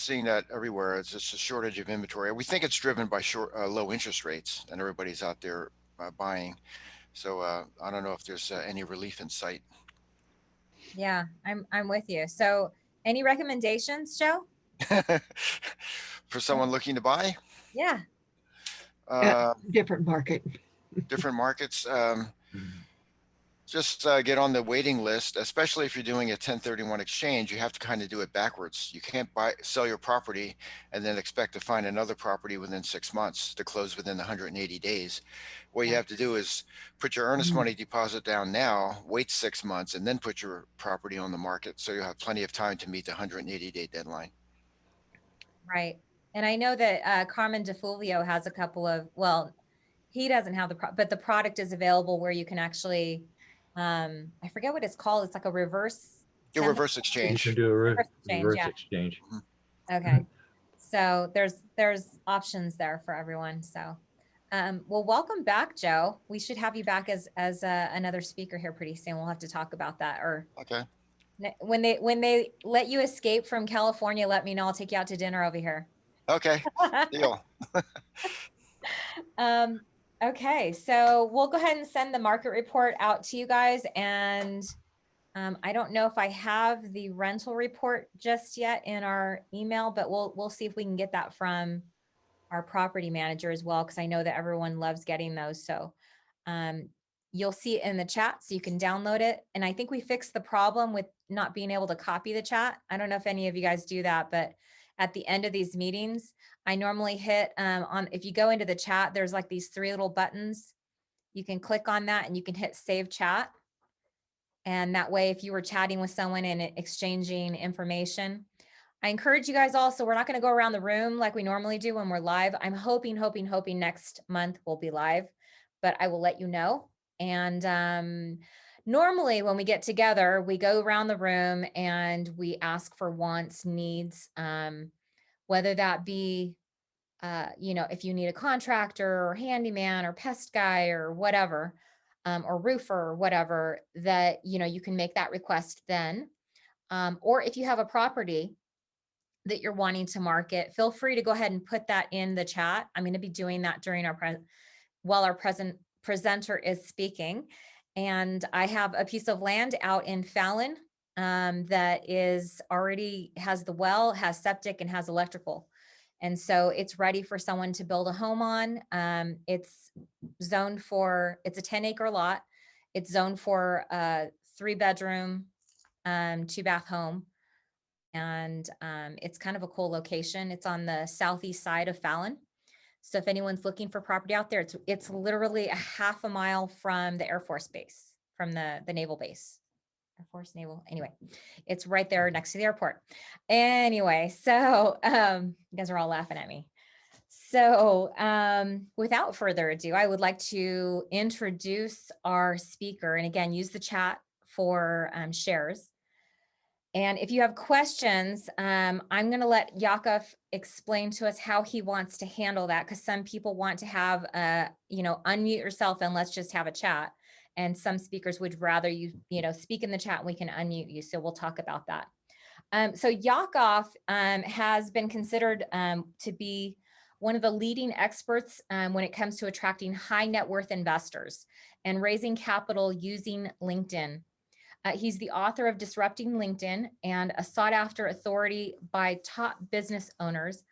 seeing that everywhere. It's just a shortage of inventory. We think it's driven by low interest rates, and everybody's out there buying. So I don't know if there's any relief in sight. Yeah, I'm with you. So any recommendations, Joe? For someone looking to buy, Yeah. uh, Different market. different markets. Just get on the waiting list, especially if you're doing a 1031 exchange. You have to kind of do it backwards. You can't sell your property and then expect to find another property within 6 months to close within the 180 days. What you have to do is put your earnest money deposit down now, wait 6 months, and then put your property on the market. So you'll have plenty of time to meet the 180-day deadline. Right. And I know that Carmen DeFulvio has a couple of, well, he doesn't have but the product is available where you can actually, I forget what it's called. It's like a reverse Your 10, reverse You can exchange. do a reverse exchange. reverse Yeah. exchange. Mhm. Okay. So there's options there for everyone. So, well, welcome back, Joe. We should have you back as another speaker here pretty soon. We'll have to talk about that. Or Okay. when they let you escape from California, let me know. I'll take you out to dinner over here. Okay. Deal. um, okay, so we'll go ahead and send the market report out to you guys. And I don't know if I have the rental report just yet in our email, but we'll see if we can get that from our property manager as well, because I know that everyone loves getting those. So um, you'll see it in the chat, so you can download it. And I think we fixed the problem with not being able to copy the chat. I don't know if any of you guys do that, but at the end of these meetings, I normally hit if you go into the chat, there's like these three little buttons. You can click on that and you can hit save chat. And that way, if you were chatting with someone and exchanging information, I encourage you guys also, we're not going to go around the room like we normally do when we're live. I'm hoping next month we'll be live, but I will let you know. And normally when we get together, we go around the room and we ask for wants, needs, whether that be, if you need a contractor or handyman or pest guy or whatever, or roofer or whatever, that, you can make that request then. Or if you have a property that you're wanting to market, feel free to go ahead and put that in the chat. I'm going to be doing that during while our presenter is speaking. And I have a piece of land out in Fallon that is already has the well, has septic, and has electrical. And so it's ready for someone to build a home on. It's zoned for, it's a 10-acre lot. It's zoned for a 3-bedroom, 2-bath home. And it's kind of a cool location. It's on the southeast side of Fallon. So if anyone's looking for property out there, it's literally a half a mile from the Air Force base, from the naval base. Air Force, naval. Anyway, it's right there next to the airport. Anyway, so you guys are all laughing at me. So without further ado, I would like to introduce our speaker. And again, use the chat for shares. And if you have questions, I'm going to let Yakov explain to us how he wants to handle that, because some people want to have, unmute yourself and let's just have a chat. And some speakers would rather you, speak in the chat and we can unmute you. So we'll talk about that. So Yakov has been considered to be one of the leading experts when it comes to attracting high net worth investors and raising capital using LinkedIn. He's the author of Disrupting LinkedIn and a sought after authority by top business owners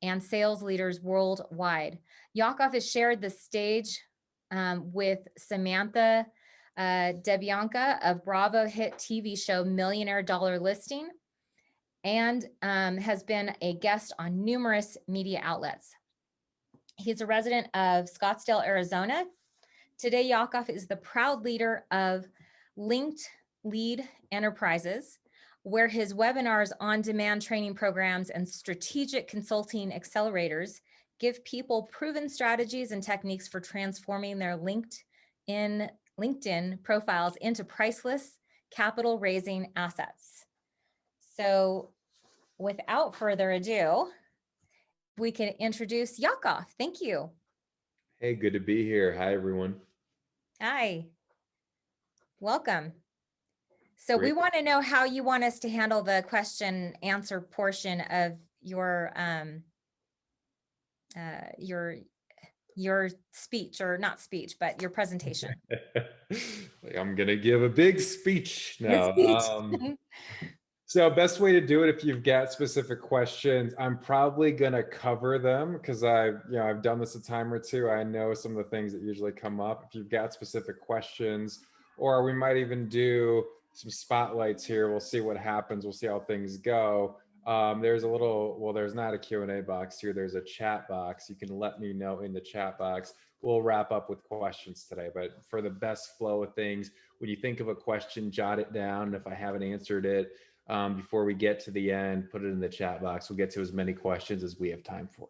and sales leaders worldwide. Yakov has shared the stage with Samantha DeBianca of Bravo hit TV show Millionaire Dollar Listing, and has been a guest on numerous media outlets. He's a resident of Scottsdale, Arizona. Today, Yakov is the proud leader of Linked Lead Enterprises, where his webinars, on-demand training programs, and strategic consulting accelerators give people proven strategies and techniques for transforming their LinkedIn profiles into priceless capital raising assets. So without further ado, we can introduce Yakov. Thank you. Hey, good to be here. Hi, everyone. Hi. Welcome. So Great. we want to know how you want us to handle the question answer portion of your speech, or not speech, but your presentation. I'm gonna give a big speech The now. speech. So best way to do it, if you've got specific questions, I'm probably gonna cover them because I've done this a time or two. I know some of the things that usually come up. If you've got specific questions, or we might even do some spotlights here. We'll see what happens. We'll see how things go. There's not a Q&A box here. There's a chat box. You can let me know in the chat box. We'll wrap up with questions today, but for the best flow of things, when you think of a question, jot it down. And if I haven't answered it, before we get to the end, put it in the chat box. We'll get to as many questions as we have time for.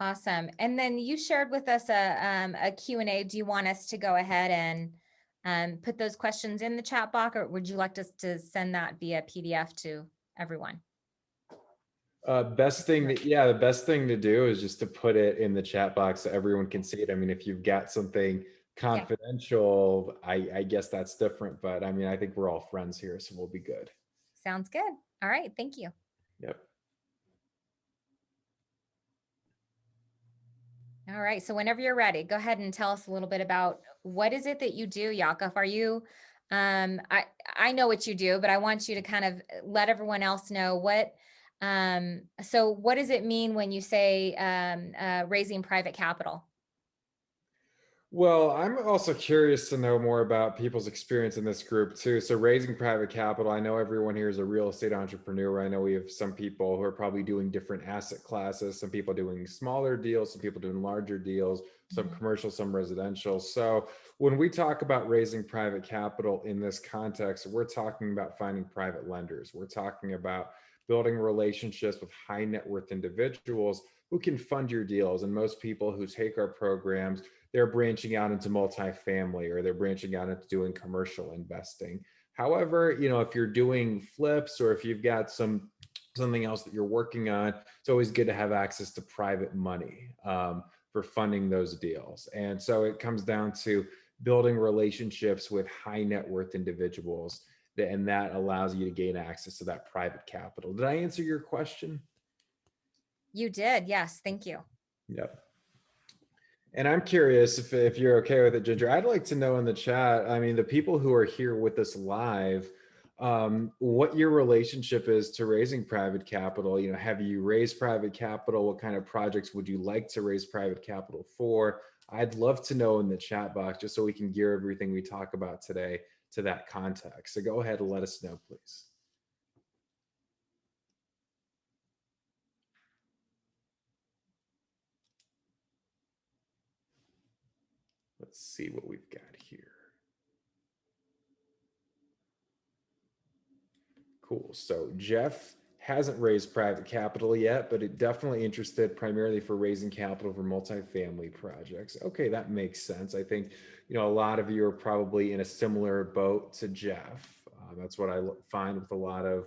Awesome. And then you shared with us a Q&A. Do you want us to go ahead and put those questions in the chat box, or would you like us to send that via PDF to everyone? The best thing to do is just to put it in the chat box so everyone can see it. I mean, if you've got something confidential, I guess that's different, but I mean, I think we're all friends here, so we'll be good. Sounds good. All right. Thank you. Yep. All right. So whenever you're ready, go ahead and tell us a little bit about what is it that you do, Yakov? Are you, I know what you do, but I want you to kind of let everyone else know so what does it mean when you say raising private capital? Well, I'm also curious to know more about people's experience in this group too. So raising private capital, I know everyone here is a real estate entrepreneur. I know we have some people who are probably doing different asset classes, some people doing smaller deals, some people doing larger deals, some commercial, some residential. So when we talk about raising private capital in this context, we're talking about finding private lenders. We're talking about building relationships with high net worth individuals who can fund your deals. And most people who take our programs, they're branching out into multifamily, or they're branching out into doing commercial investing. However, if you're doing flips, or if you've got something else that you're working on, it's always good to have access to private money for funding those deals. And so it comes down to building relationships with high net worth individuals, and that allows you to gain access to that private capital. Did I answer your question? You did. Yes. Thank you. Yep. And I'm curious if you're okay with it, Ginger. I'd like to know in the chat, I mean, the people who are here with us live, what your relationship is to raising private capital. Have you raised private capital? What kind of projects would you like to raise private capital for? I'd love to know in the chat box, just so we can gear everything we talk about today to that context. So go ahead and let us know, please. Let's see what we've got here. Cool. So Jeff hasn't raised private capital yet, but it definitely interested primarily for raising capital for multifamily projects. Okay, that makes sense. I think, a lot of you are probably in a similar boat to Jeff. That's what I find with a lot of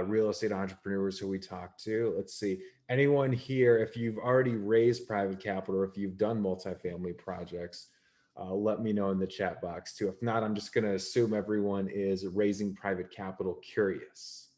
real estate entrepreneurs who we talk to. Let's see. Anyone here, if you've already raised private capital, or if you've done multifamily projects, let me know in the chat box too. If not, I'm just going to assume everyone is raising private capital curious.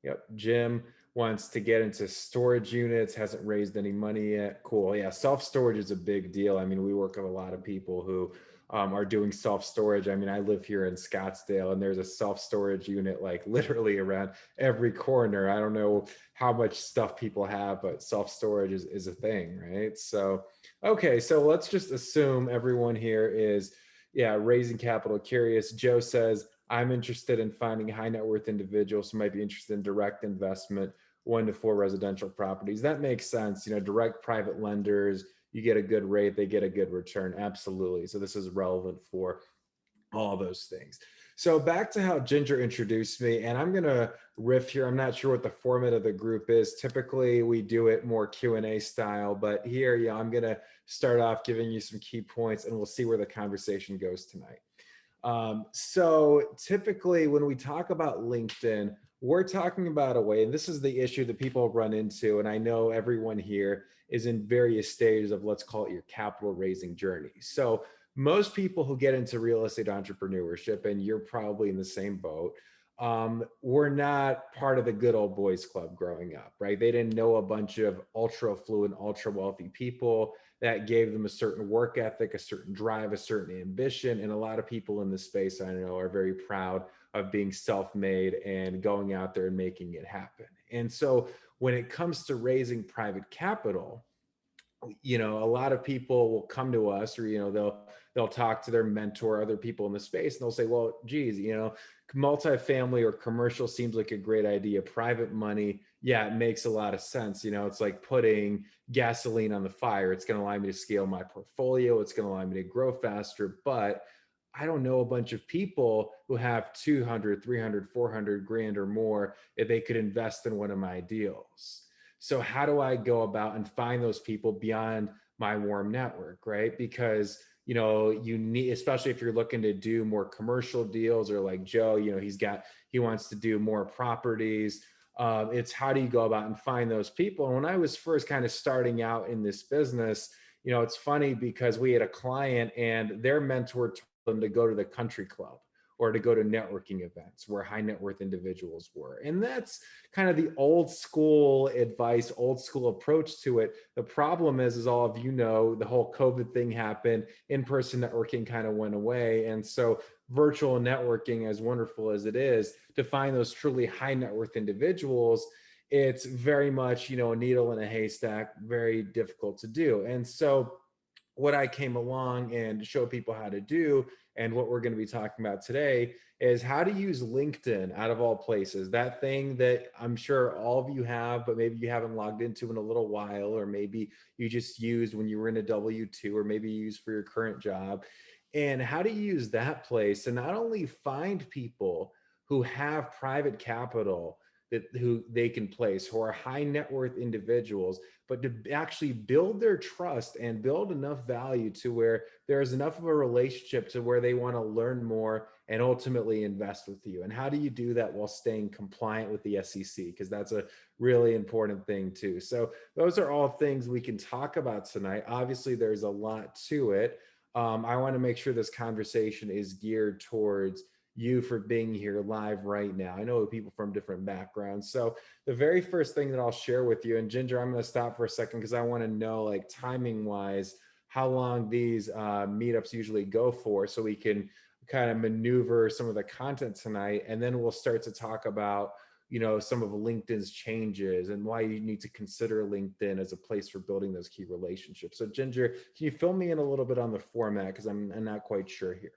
Yep. Jim wants to get into storage units, hasn't raised any money yet. Cool. Yeah. Self-storage is a big deal. I mean, we work with a lot of people who are doing self-storage. I mean, I live here in Scottsdale, and there's a self-storage unit like literally around every corner. I don't know how much stuff people have, but self-storage is a thing, right? So, okay. So let's just assume everyone here is, raising capital curious. Joe says, I'm interested in finding high net worth individuals who might be interested in direct investment, 1 to 4 residential properties. That makes sense. Direct private lenders, you get a good rate, they get a good return. Absolutely. So this is relevant for all those things. So back to how Ginger introduced me, and I'm going to riff here. I'm not sure what the format of the group is. Typically we do it more Q&A style, but here, I'm going to start off giving you some key points, and we'll see where the conversation goes tonight. So typically when we talk about LinkedIn, we're talking about a way, and this is the issue that people run into, and I know everyone here is in various stages of, let's call it, your capital raising journey. So most people who get into real estate entrepreneurship, and you're probably in the same boat, were not part of the good old boys club growing up, right? They didn't know a bunch of ultra affluent, ultra wealthy people that gave them a certain work ethic, a certain drive, a certain ambition. And a lot of people in this space, I know, are very proud of being self-made and going out there and making it happen. And so when it comes to raising private capital, a lot of people will come to us, or they'll talk to their mentor, other people in the space, and they'll say, well, geez, multifamily or commercial seems like a great idea. Private money, yeah, it makes a lot of sense. It's like putting gasoline on the fire. It's going to allow me to scale my portfolio. It's going to allow me to grow faster. But I don't know a bunch of people who have 200, 300, 400 grand or more if they could invest in one of my deals. So how do I go about and find those people beyond my warm network, right? Because you need, especially if you're looking to do more commercial deals, or like Joe, he wants to do more properties. It's how do you go about and find those people? And when I was first kind of starting out in this business, it's funny because we had a client and their mentor told them to go to the country club or to go to networking events where high net worth individuals were. And that's kind of the old school advice, old school approach to it. The problem is all of the whole COVID thing happened, in-person networking kind of went away. And so virtual networking, as wonderful as it is, to find those truly high net worth individuals, it's very much, a needle in a haystack, very difficult to do. And so what I came along and show people how to do, and what we're going to be talking about today, is how to use LinkedIn out of all places. That thing that I'm sure all of you have, but maybe you haven't logged into in a little while, or maybe you just used when you were in a W-2, or maybe you use for your current job. And how to use that place and not only find people who have private capital who they can place, who are high net worth individuals, but to actually build their trust and build enough value to where there's enough of a relationship to where they want to learn more and ultimately invest with you. And how do you do that while staying compliant with the SEC? Because that's a really important thing too. So those are all things we can talk about tonight. Obviously, there's a lot to it. I want to make sure this conversation is geared towards you for being here live right now. I know people from different backgrounds. So the very first thing that I'll share with you, and Ginger, I'm going to stop for a second because I want to know, like, timing wise, how long these meetups usually go for, so we can kind of maneuver some of the content tonight. And then we'll start to talk about, some of LinkedIn's changes and why you need to consider LinkedIn as a place for building those key relationships. So Ginger, can you fill me in a little bit on the format? Because I'm not quite sure here.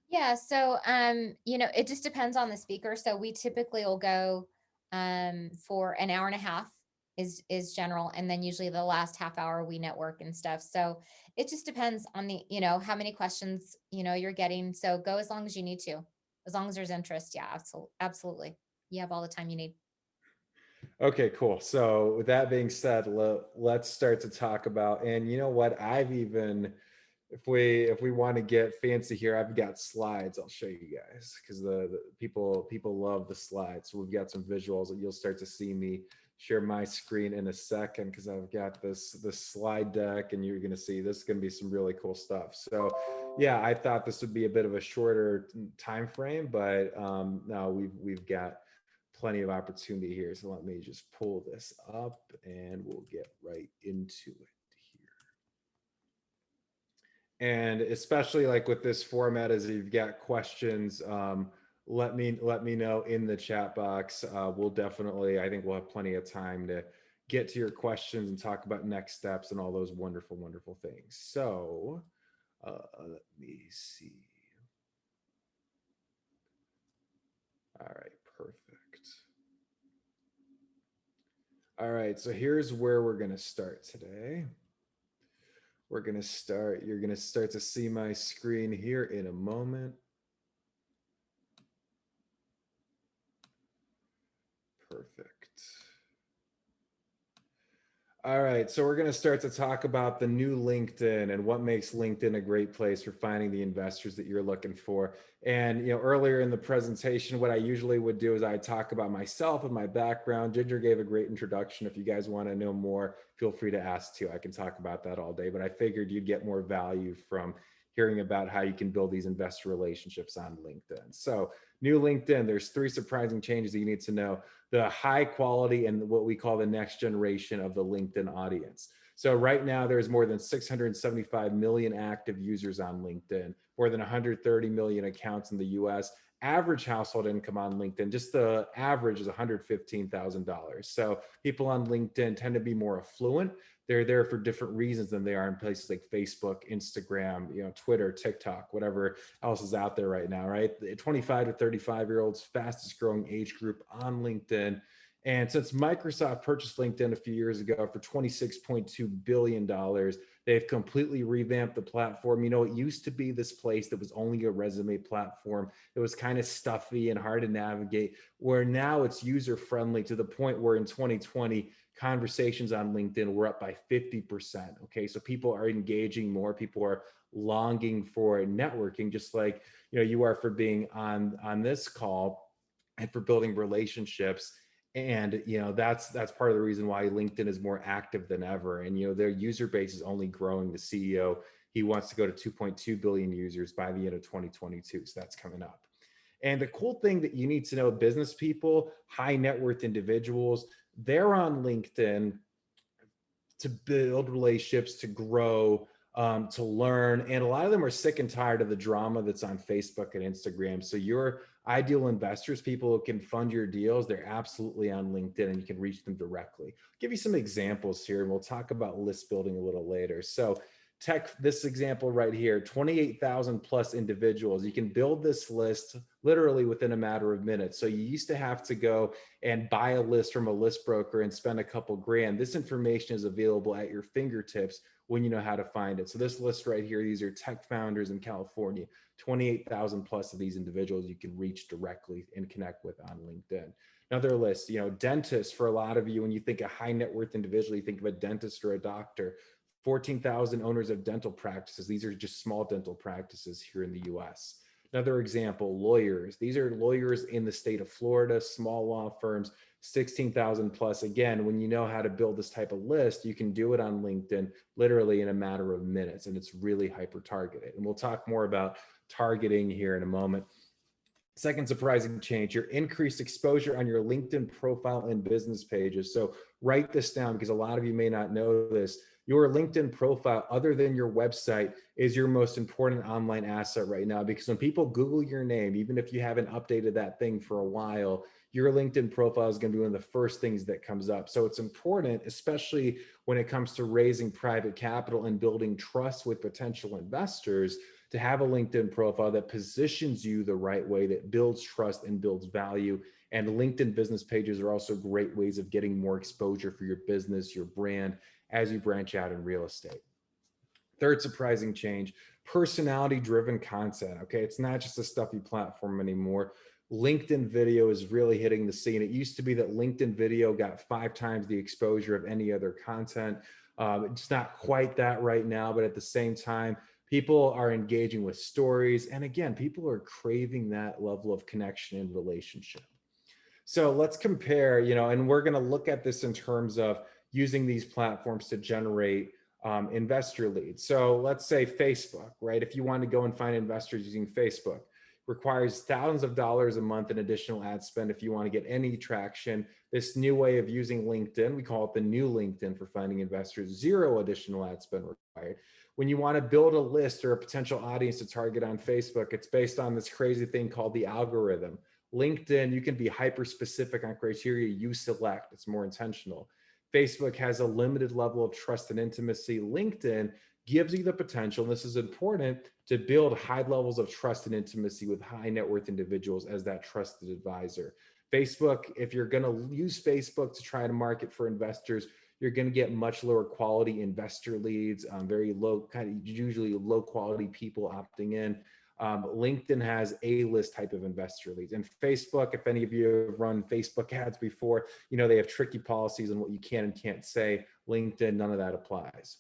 Yeah, so it just depends on the speaker. So we typically will go for an hour and a half is general, and then usually the last half hour we network and stuff. So it just depends on the, how many questions, you're getting. So go as long as you need to, as long as there's interest. Yeah, absolutely. You have all the time you need. Okay, cool. So with that being said, let's start to talk about, and you know what, I've even, if we want to get fancy here, I've got slides. I'll show you guys because the people love the slides. So we've got some visuals, and you'll start to see me share my screen in a second because I've got this slide deck, and you're going to see this is going to be some really cool stuff. So yeah, I thought this would be a bit of a shorter time frame, but no, we've got plenty of opportunity here. So let me just pull this up and we'll get right into it. And especially like with this format, as you've got questions, let me know in the chat box. We'll definitely, I think we'll have plenty of time to get to your questions and talk about next steps and all those wonderful, wonderful things. So let me see. All right, perfect. All right, so here's where we're going to start today. You're going to start to see my screen here in a moment. Perfect. All right, so we're going to start to talk about the new LinkedIn and what makes LinkedIn a great place for finding the investors that you're looking for. And earlier in the presentation, what I usually would do is I talk about myself and my background. Ginger gave a great introduction. If you guys want to know more, feel free to ask too. I can talk about that all day, but I figured you'd get more value from hearing about how you can build these investor relationships on LinkedIn. So New LinkedIn, there's 3 surprising changes that you need to know. The high quality and what we call the next generation of the LinkedIn audience. So right now there's more than 675 million active users on LinkedIn, more than 130 million accounts in the US. Average household income on LinkedIn, just the average is $115,000. So people on LinkedIn tend to be more affluent. They're there for different reasons than they are in places like Facebook, Instagram, Twitter, TikTok, whatever else is out there right now, right? The 25 to 35-year-olds, fastest growing age group on LinkedIn. And since Microsoft purchased LinkedIn a few years ago for $26.2 billion, they've completely revamped the platform. It used to be this place that was only a resume platform. It was kind of stuffy and hard to navigate, where now it's user-friendly to the point where in 2020, conversations on LinkedIn were up by 50%. Okay, so people are engaging more. People are longing for networking, just like you are for being on this call and for building relationships. And that's part of the reason why LinkedIn is more active than ever. And their user base is only growing. The CEO, he wants to go to 2.2 billion users by the end of 2022. So that's coming up. And the cool thing that you need to know, business people, high net worth individuals, they're on LinkedIn to build relationships, to grow, to learn. And a lot of them are sick and tired of the drama that's on Facebook and Instagram. So your ideal investors, people who can fund your deals, they're absolutely on LinkedIn and you can reach them directly. I'll give you some examples here and we'll talk about list building a little later. So this example right here, 28,000 plus individuals. You can build this list literally within a matter of minutes. So you used to have to go and buy a list from a list broker and spend a couple grand. This information is available at your fingertips when you know how to find it. So this list right here, these are tech founders in California, 28,000 plus of these individuals you can reach directly and connect with on LinkedIn. Another list, dentists, for a lot of you, when you think a high net worth individual, you think of a dentist or a doctor. 14,000 owners of dental practices. These are just small dental practices here in the US. Another example, lawyers. These are lawyers in the state of Florida, small law firms, 16,000 plus. Again, when you know how to build this type of list, you can do it on LinkedIn literally in a matter of minutes, and it's really hyper targeted. And we'll talk more about targeting here in a moment. Second surprising change, your increased exposure on your LinkedIn profile and business pages. So write this down because a lot of you may not know this. Your LinkedIn profile, other than your website, is your most important online asset right now, because when people Google your name, even if you haven't updated that thing for a while, your LinkedIn profile is going to be one of the first things that comes up. So it's important, especially when it comes to raising private capital and building trust with potential investors, to have a LinkedIn profile that positions you the right way, that builds trust and builds value. And LinkedIn business pages are also great ways of getting more exposure for your business, your brand, as you branch out in real estate. Third surprising change, personality-driven content. Okay, it's not just a stuffy platform anymore. LinkedIn video is really hitting the scene. It used to be that LinkedIn video got 5 times the exposure of any other content. It's not quite that right now, but at the same time, people are engaging with stories. And again, people are craving that level of connection and relationship. So let's compare, and we're going to look at this in terms of using these platforms to generate investor leads. So let's say Facebook, right? If you want to go and find investors using Facebook, requires thousands of dollars a month in additional ad spend if you want to get any traction. This new way of using LinkedIn, we call it the new LinkedIn for finding investors, 0 additional ad spend required. When you want to build a list or a potential audience to target on Facebook, it's based on this crazy thing called the algorithm. LinkedIn, you can be hyper specific on criteria you select. It's more intentional. Facebook has a limited level of trust and intimacy. LinkedIn gives you the potential, and this is important, to build high levels of trust and intimacy with high net worth individuals as that trusted advisor. Facebook, if you're going to use Facebook to try to market for investors, you're going to get much lower quality investor leads, very low, usually low quality people opting in. LinkedIn has A-list type of investor leads. And Facebook, if any of you have run Facebook ads before, they have tricky policies on what you can and can't say. LinkedIn, none of that applies.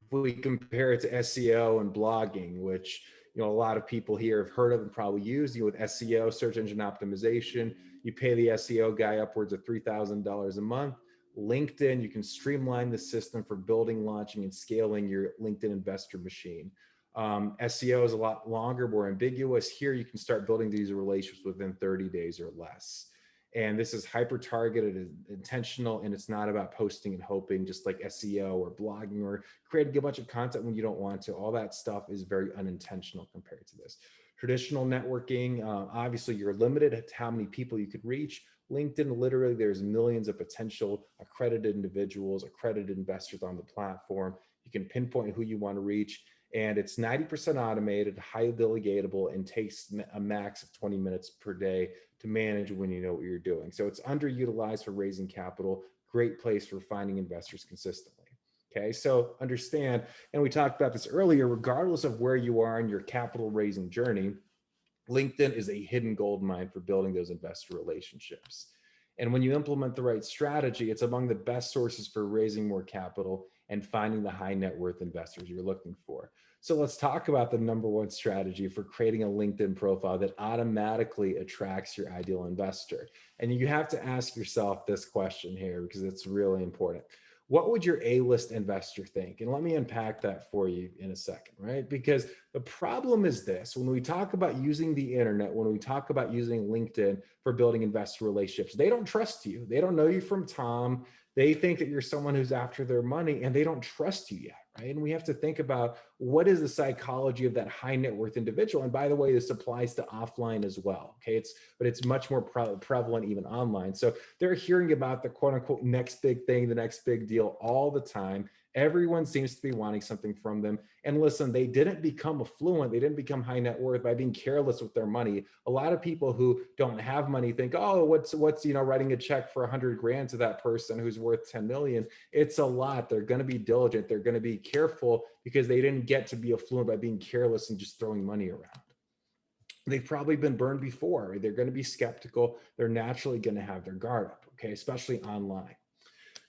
If we compare it to SEO and blogging, which a lot of people here have heard of and probably use, with SEO, search engine optimization, you pay the SEO guy upwards of $3,000 a month. LinkedIn, you can streamline the system for building, launching, and scaling your LinkedIn investor machine. SEO is a lot longer, more ambiguous. Here, you can start building these relationships within 30 days or less. And this is hyper targeted, intentional, and it's not about posting and hoping, just like SEO or blogging or creating a bunch of content when you don't want to. All that stuff is very unintentional compared to this. Traditional networking, obviously you're limited to how many people you could reach. LinkedIn, literally there's millions of potential accredited individuals, accredited investors on the platform. You can pinpoint who you want to reach, and it's 90% automated, highly delegatable, and takes a max of 20 minutes per day to manage when you know what you're doing. So it's underutilized for raising capital, great place for finding investors consistently. Okay, so understand, and we talked about this earlier, regardless of where you are in your capital raising journey, LinkedIn is a hidden gold mine for building those investor relationships. And when you implement the right strategy, it's among the best sources for raising more capital and finding the high net worth investors you're looking for. So let's talk about the number one strategy for creating a LinkedIn profile that automatically attracts your ideal investor. And you have to ask yourself this question here because it's really important. What would your A-list investor think? And let me unpack that for you in a second, right? Because the problem is this: when we talk about using the internet, when we talk about using LinkedIn for building investor relationships, they don't trust you. They don't know you from Tom. They think that you're someone who's after their money, and they don't trust you yet, right? And we have to think about what is the psychology of that high net worth individual. And by the way, this applies to offline as well, okay? But it's much more prevalent even online. So they're hearing about the quote unquote next big thing, the next big deal all the time. Everyone seems to be wanting something from them. And listen, they didn't become affluent. They didn't become high net worth by being careless with their money. A lot of people who don't have money think, oh, what's writing a check for 100 grand to that person who's worth 10 million. It's a lot. They're going to be diligent. They're going to be careful because they didn't get to be affluent by being careless and just throwing money around. They've probably been burned before. They're going to be skeptical. They're naturally going to have their guard up, okay, especially online.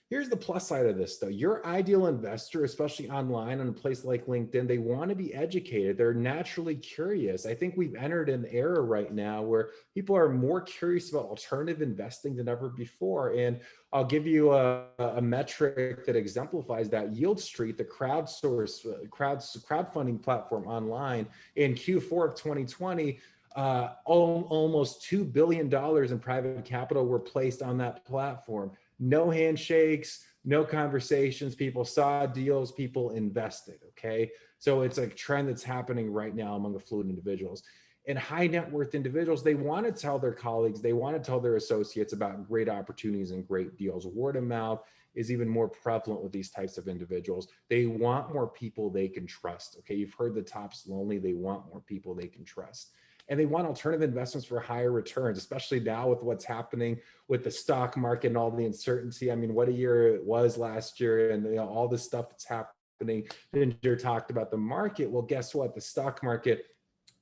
Here's the plus side of this, though. Your ideal investor, especially online on a place like LinkedIn, they want to be educated. They're naturally curious. I think we've entered an era right now where people are more curious about alternative investing than ever before. And I'll give you a metric that exemplifies that. Yield Street, the crowdfunding platform online, in Q4 of 2020, almost $2 billion in private capital were placed on that platform. No handshakes, no conversations. People saw deals, people invested. Okay. So it's a trend that's happening right now among affluent individuals. And high net worth individuals, they want to tell their colleagues, they want to tell their associates about great opportunities and great deals. Word of mouth is even more prevalent with these types of individuals. They want more people they can trust. Okay. You've heard the top's lonely. They want more people they can trust. And they want alternative investments for higher returns, especially now with what's happening with the stock market and all the uncertainty. I mean, what a year it was last year, and all this stuff that's happening. Ginger talked about the market. Well, guess what? The stock market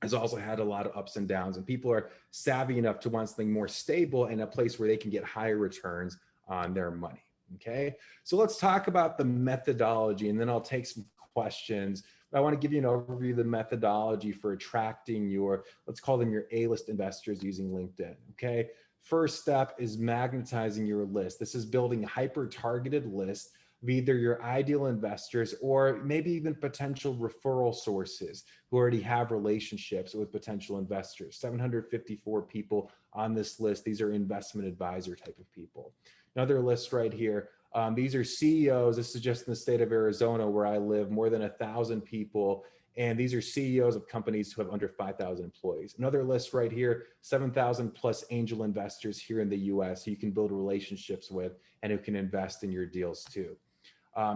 has also had a lot of ups and downs, and people are savvy enough to want something more stable and a place where they can get higher returns on their money. Okay, so let's talk about the methodology, and then I'll take some questions. I want to give you an overview of the methodology for attracting your, let's call them your A-list investors using LinkedIn. Okay. First step is magnetizing your list. This is building a hyper-targeted list of either your ideal investors or maybe even potential referral sources who already have relationships with potential investors. 754 people on this list. These are investment advisor type of people. Another list right here. These are CEOs. This is just in the state of Arizona where I live, more than 1,000 people. And these are CEOs of companies who have under 5,000 employees. Another list right here, 7,000 plus angel investors here in the US who you can build relationships with and who can invest in your deals too.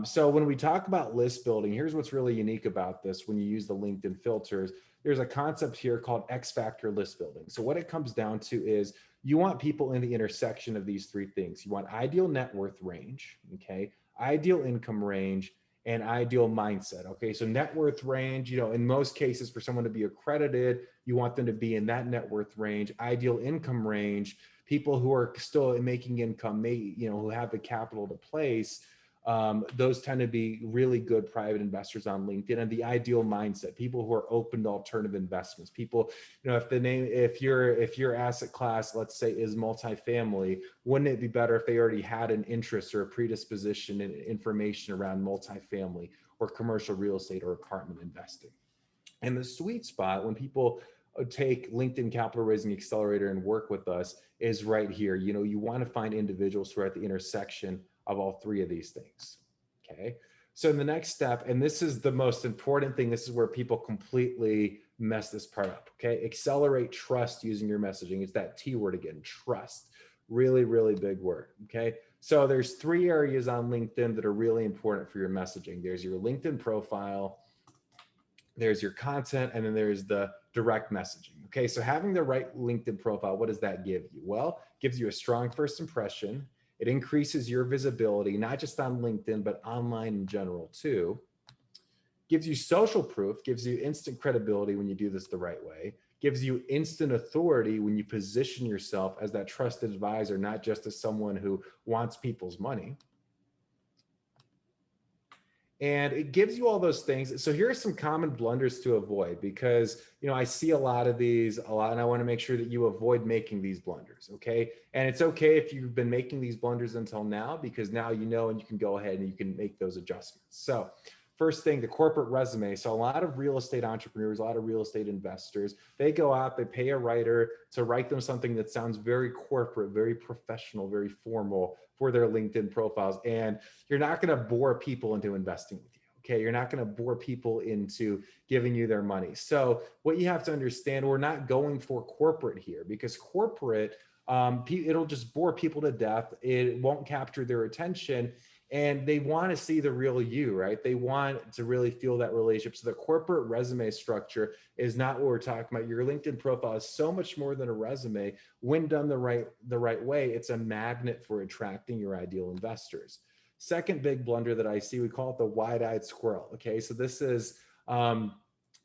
So when we talk about list building, here's what's really unique about this. When you use the LinkedIn filters, there's a concept here called X factor list building. So what it comes down to is you want people in the intersection of these three things. You want ideal net worth range, okay, ideal income range, and ideal mindset. Okay, so net worth range, in most cases for someone to be accredited, you want them to be in that net worth range. Ideal income range, people who are still making income, who have the capital to place. Those tend to be really good private investors on LinkedIn. And the ideal mindset, people who are open to alternative investments. People, if your asset class, let's say, is multifamily, wouldn't it be better if they already had an interest or a predisposition and information around multifamily or commercial real estate or apartment investing? And the sweet spot when people take LinkedIn Capital Raising Accelerator and work with us is right here. You know, you want to find individuals who are at the intersection of all three of these things. Okay. So in the next step, and this is the most important thing, this is where people completely mess this part up. Okay. Accelerate trust using your messaging. It's that T word again, trust. Really, really big word. Okay. So there's three areas on LinkedIn that are really important for your messaging. There's your LinkedIn profile, there's your content, and then there's the direct messaging. Okay, so having the right LinkedIn profile, what does that give you? Well, it gives you a strong first impression. It increases your visibility, not just on LinkedIn, but online in general too. Gives you social proof, gives you instant credibility when you do this the right way, gives you instant authority when you position yourself as that trusted advisor, not just as someone who wants people's money. And it gives you all those things. So here are some common blunders to avoid, because, you know, I see a lot of these a lot, and I want to make sure that you avoid making these blunders. Okay. And it's okay if you've been making these blunders until now, because now you know, and you can go ahead and you can make those adjustments. So first thing, the corporate resume. So a lot of real estate entrepreneurs, a lot of real estate investors, they go out, they pay a writer to write them something that sounds very corporate, very professional, very formal for their LinkedIn profiles. And you're not going to bore people into investing with you. Okay. You're not going to bore people into giving you their money. So what you have to understand, we're not going for corporate here, because corporate, it'll just bore people to death. It won't capture their attention. And they want to see the real you, right? They want to really feel that relationship. So the corporate resume structure is not what we're talking about. Your LinkedIn profile is so much more than a resume. When done the right way, it's a magnet for attracting your ideal investors. Second big blunder that I see, we call it the wide-eyed squirrel. Okay, so this is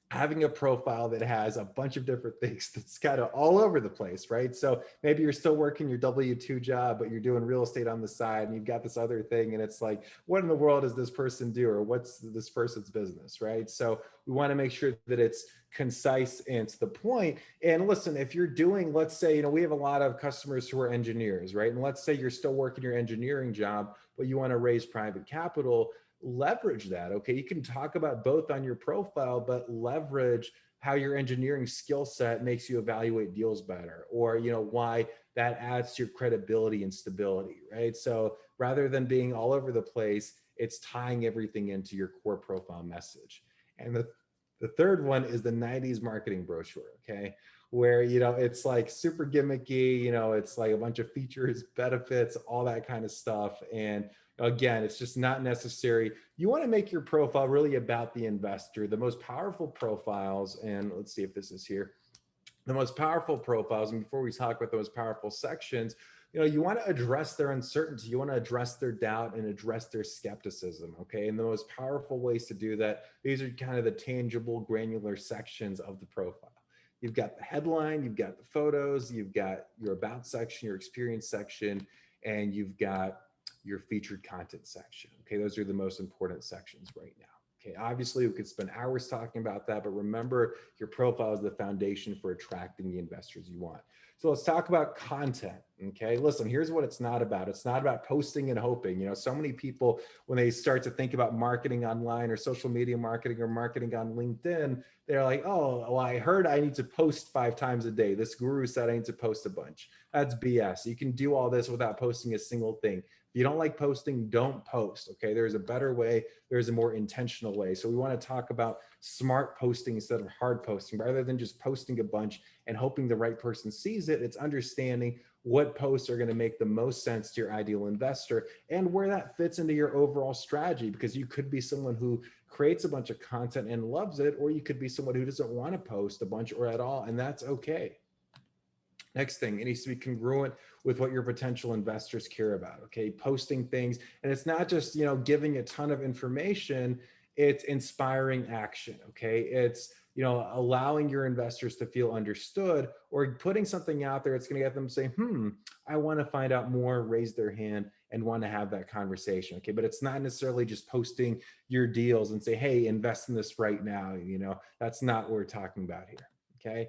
having a profile that has a bunch of different things that's kind of all over the place, right? So maybe you're still working your W-2 job, but you're doing real estate on the side, and you've got this other thing, and it's like, what in the world does this person do, or what's this person's business, right? So we want to make sure that it's concise and to the point. And listen, if you're doing, let's say, you know, we have a lot of customers who are engineers, right? And let's say you're still working your engineering job, but you want to raise private capital, leverage that. Okay, you can talk about both on your profile, but leverage how your engineering skill set makes you evaluate deals better, or, you know, why that adds to your credibility and stability, right? So rather than being all over the place, it's tying everything into your core profile message. And the third one is the 90s marketing brochure. Okay, where, you know, it's like super gimmicky, you know, it's like a bunch of features, benefits, all that kind of stuff. And again, it's just not necessary. You want to make your profile really about the investor. The most powerful profiles, and let's see if this is here, the most powerful profiles, and before we talk about those powerful sections, you know, you want to address their uncertainty, you want to address their doubt and address their skepticism. Okay, and the most powerful ways to do that, these are kind of the tangible, granular sections of the profile. You've got the headline, you've got the photos, you've got your about section, your experience section, and you've got your featured content section. Okay, those are the most important sections right now. Okay, obviously we could spend hours talking about that, but remember, your profile is the foundation for attracting the investors you want. So let's talk about content. Okay, listen, here's what it's not about. It's not about posting and hoping. You know, so many people, when they start to think about marketing online or social media marketing or marketing on LinkedIn, they're like, oh, well, I heard I need to post 5 times a day. This guru said I need to post a bunch. That's BS. You can do all this without posting a single thing. If you don't like posting, don't post. Okay, there's a better way. There's a more intentional way. So we want to talk about smart posting instead of hard posting. Rather than just posting a bunch and hoping the right person sees it, it's understanding what posts are going to make the most sense to your ideal investor and where that fits into your overall strategy, because you could be someone who creates a bunch of content and loves it, or you could be someone who doesn't want to post a bunch or at all, and that's okay. Next thing, it needs to be congruent with what your potential investors care about. Okay, posting things, and it's not just, you know, giving a ton of information, it's inspiring action. Okay, it's, you know, allowing your investors to feel understood, or putting something out there that's going to get them to say, I want to find out more, raise their hand, and want to have that conversation. Okay, but it's not necessarily just posting your deals and say, hey, invest in this right now. You know, that's not what we're talking about here. Okay.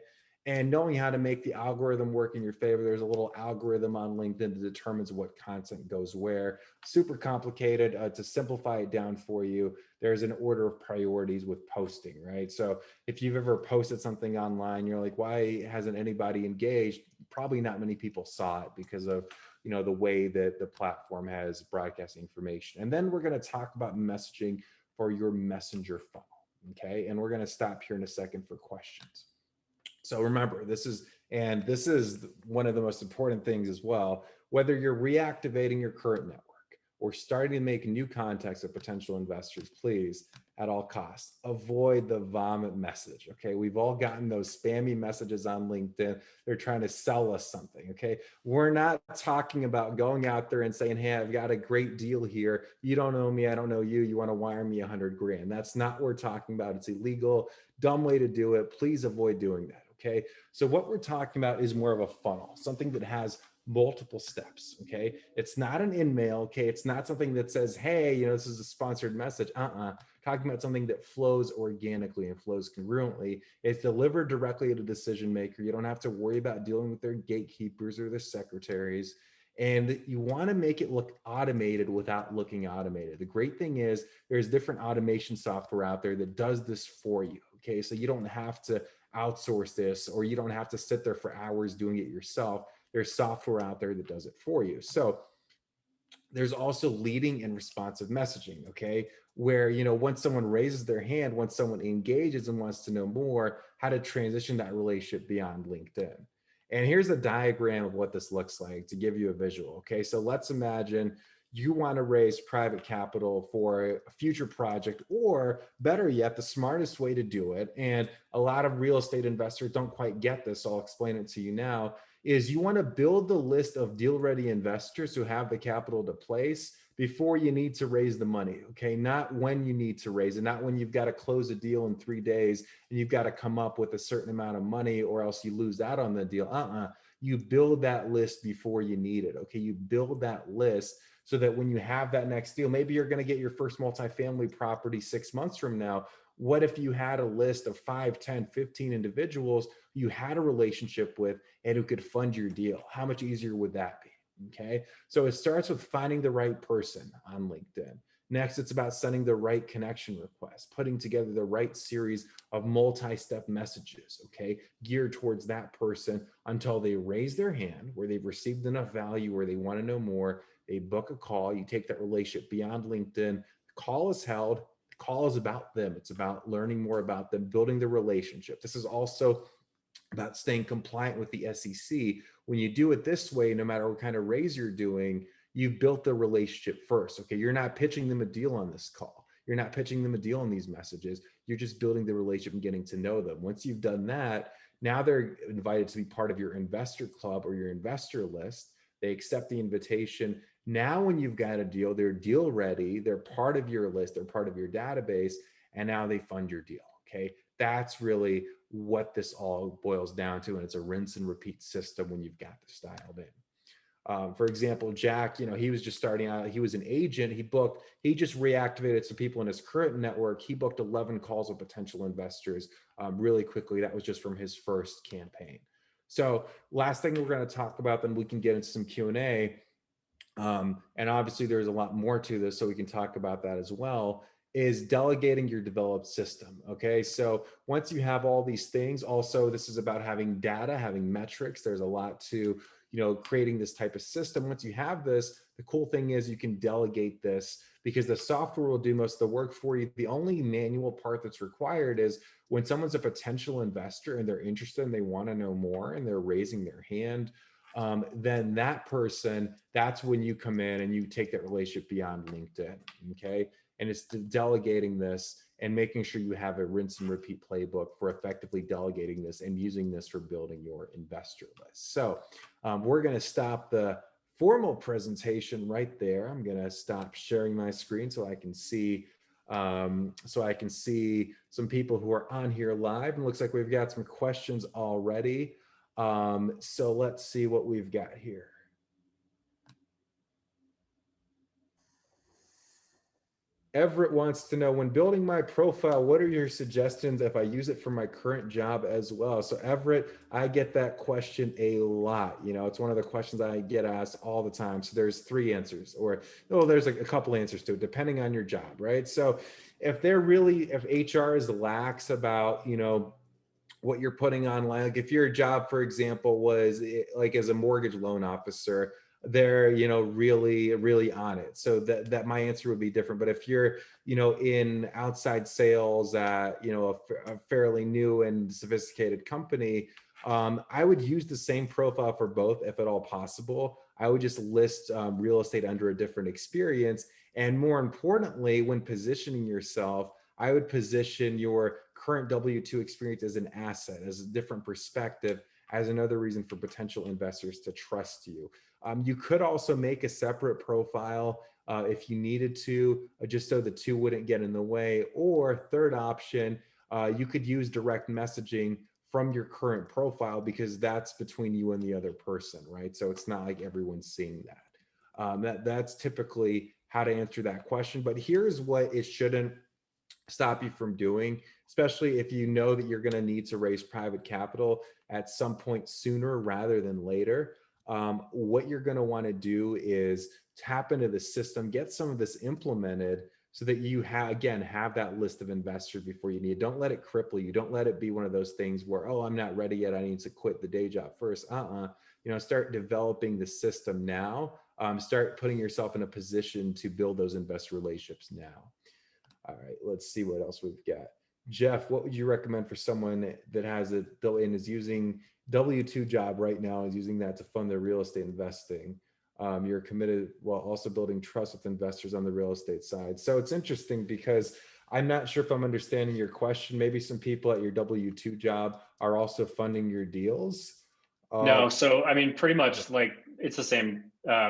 and knowing how to make the algorithm work in your favor. There's a little algorithm on LinkedIn that determines what content goes where. Super complicated. To simplify it down for you, there's an order of priorities with posting, right? So if you've ever posted something online, you're like, why hasn't anybody engaged? Probably not many people saw it because of the way that the platform has broadcast information. And then we're going to talk about messaging for your messenger funnel. Okay, and we're going to stop here in a second for questions. So remember, this is one of the most important things as well. Whether you're reactivating your current network or starting to make new contacts with potential investors, please, at all costs, avoid the vomit message. Okay, we've all gotten those spammy messages on LinkedIn. They're trying to sell us something. Okay, we're not talking about going out there and saying, hey, I've got a great deal here. You don't know me, I don't know you. You want to wire me 100 grand. That's not what we're talking about. It's illegal, dumb way to do it. Please avoid doing that. Okay, so what we're talking about is more of a funnel, something that has multiple steps. Okay, it's not an in-mail. Okay, it's not something that says, hey, this is a sponsored message. Talking about something that flows organically and flows congruently. It's delivered directly to a decision maker. You don't have to worry about dealing with their gatekeepers or their secretaries. And you want to make it look automated without looking automated. The great thing is there's different automation software out there that does this for you. Okay, so you don't have to outsource this, or you don't have to sit there for hours doing it yourself. There's software out there that does it for you. So there's also leading and responsive messaging, okay? Where, once someone raises their hand, once someone engages and wants to know more, how to transition that relationship beyond LinkedIn. And here's a diagram of what this looks like to give you a visual, okay? So let's imagine you want to raise private capital for a future project, or better yet, the smartest way to do it, and a lot of real estate investors don't quite get this, so I'll explain it to you now, is you want to build the list of deal-ready investors who have the capital to place before you need to raise the money, okay? Not when you need to raise it, not when you've got to close a deal in 3 days and you've got to come up with a certain amount of money or else you lose out on the deal. You build that list before you need it, okay? You build that list so that when you have that next deal, maybe you're going to get your first multifamily property 6 months from now. What if you had a list of 5, 10, 15 individuals you had a relationship with and who could fund your deal? How much easier would that be? Okay, so it starts with finding the right person on LinkedIn. Next, it's about sending the right connection request, putting together the right series of multi-step messages, okay, geared towards that person until they raise their hand, where they've received enough value, where they want to know more. They book a call. You take that relationship beyond LinkedIn. The call is held. The call is about them. It's about learning more about them, building the relationship. This is also about staying compliant with the SEC. When you do it this way, no matter what kind of raise you're doing, you've built the relationship first. Okay, you're not pitching them a deal on this call. You're not pitching them a deal on these messages. You're just building the relationship and getting to know them. Once you've done that, now they're invited to be part of your investor club or your investor list. They accept the invitation. Now, when you've got a deal, they're deal ready. They're part of your list. They're part of your database. And now they fund your deal. Okay, that's really what this all boils down to. And it's a rinse and repeat system when you've got this dialed in. For example, Jack, he was just starting out. He was an agent. He just reactivated some people in his current network. He booked 11 calls with potential investors really quickly. That was just from his first campaign. So last thing we're going to talk about, then we can get into some Q&A. And obviously there's a lot more to this, so we can talk about that as well, is delegating your developed system. Okay, so once you have all these things, also this is about having data, having metrics. There's a lot to creating this type of system. Once you have this, the cool thing is you can delegate this because the software will do most of the work for you. The only manual part that's required is when someone's a potential investor and they're interested and they want to know more and they're raising their hand, then that person, that's when you come in and you take that relationship beyond LinkedIn. Okay, and it's delegating this and making sure you have a rinse and repeat playbook for effectively delegating this and using this for building your investor list. So we're going to stop the formal presentation right there. I'm going to stop sharing my screen so I can see some people who are on here live. And it looks like we've got some questions already. So let's see what we've got here. Everett wants to know, when building my profile, what are your suggestions if I use it for my current job as well? So Everett, I get that question a lot. You know, it's one of the questions I get asked all the time. So there's three answers, or no, there's like a couple answers to it, depending on your job, right? So if HR is lax about, you know, what you're putting online. Like if your job, for example, was like as a mortgage loan officer, they're, you know, really, really on it. So that my answer would be different. But if you're, you know, in outside sales at, you know, a fairly new and sophisticated company, I would use the same profile for both if at all possible. I would just list real estate under a different experience. And more importantly, when positioning yourself, I would position your current W-2 experience as an asset, as a different perspective, as another reason for potential investors to trust you. You could also make a separate profile if you needed to, just so the two wouldn't get in the way. Or third option, you could use direct messaging from your current profile, because that's between you and the other person, right? So it's not like everyone's seeing that. That's typically how to answer that question. But here's what it shouldn't stop you from doing, especially if you know that you're going to need to raise private capital at some point sooner rather than later. What you're going to want to do is tap into the system, get some of this implemented so that you have that list of investors before you need. Don't let it cripple you. Don't let it be one of those things where, oh, I'm not ready yet, I need to quit the day job first. You know, start developing the system now. Start putting yourself in a position to build those investor relationships now. All right, let's see what else we've got. Jeff, what would you recommend for someone that has it built in, is using W-2 job right now, is using that to fund their real estate investing? You're committed while also building trust with investors on the real estate side. So it's interesting because I'm not sure if I'm understanding your question. Maybe some people at your W-2 job are also funding your deals. No, so I mean, pretty much like it's the same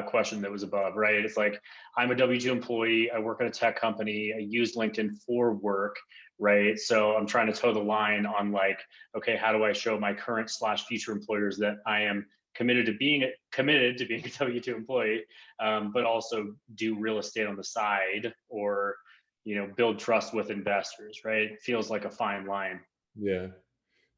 question that was above, right? It's like, I'm a W-2 employee, I work at a tech company, I use LinkedIn for work, right? So I'm trying to toe the line on like, okay, how do I show my current / future employers that I am committed to being a W-2 employee, but also do real estate on the side, or, you know, build trust with investors, right? It feels like a fine line. Yeah.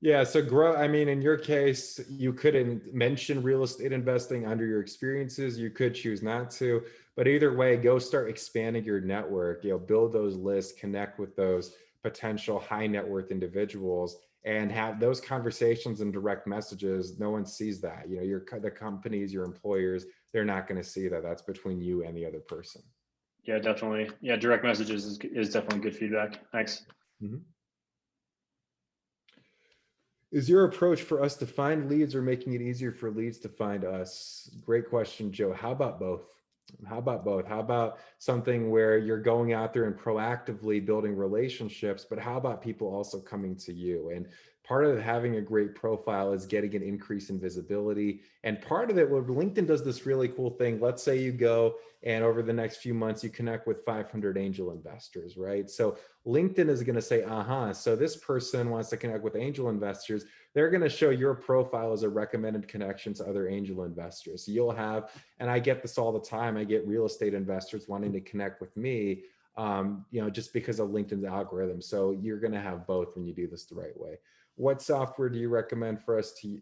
Yeah, so grow, I mean, in your case, you couldn't mention real estate investing under your experiences. You could choose not to, but either way, go start expanding your network, you know, build those lists, connect with those potential high net worth individuals, and have those conversations and direct messages. No one sees that. You know, the companies, your employers, they're not going to see that. That's between you and the other person. Yeah, definitely. Yeah, direct messages is definitely good feedback. Thanks. Mm-hmm. Is your approach for us to find leads or making it easier for leads to find us? Great question, Joe. How about both? How about both? How about something where you're going out there and proactively building relationships, but how about people also coming to you? And part of having a great profile is getting an increase in visibility. And part of it, well, LinkedIn does this really cool thing. Let's say you go and over the next few months, you connect with 500 angel investors, right? So LinkedIn is going to say, so this person wants to connect with angel investors. They're going to show your profile as a recommended connection to other angel investors. So you'll have, and I get this all the time, I get real estate investors wanting to connect with me, you know, just because of LinkedIn's algorithm. So you're going to have both when you do this the right way. What software do you recommend for us to,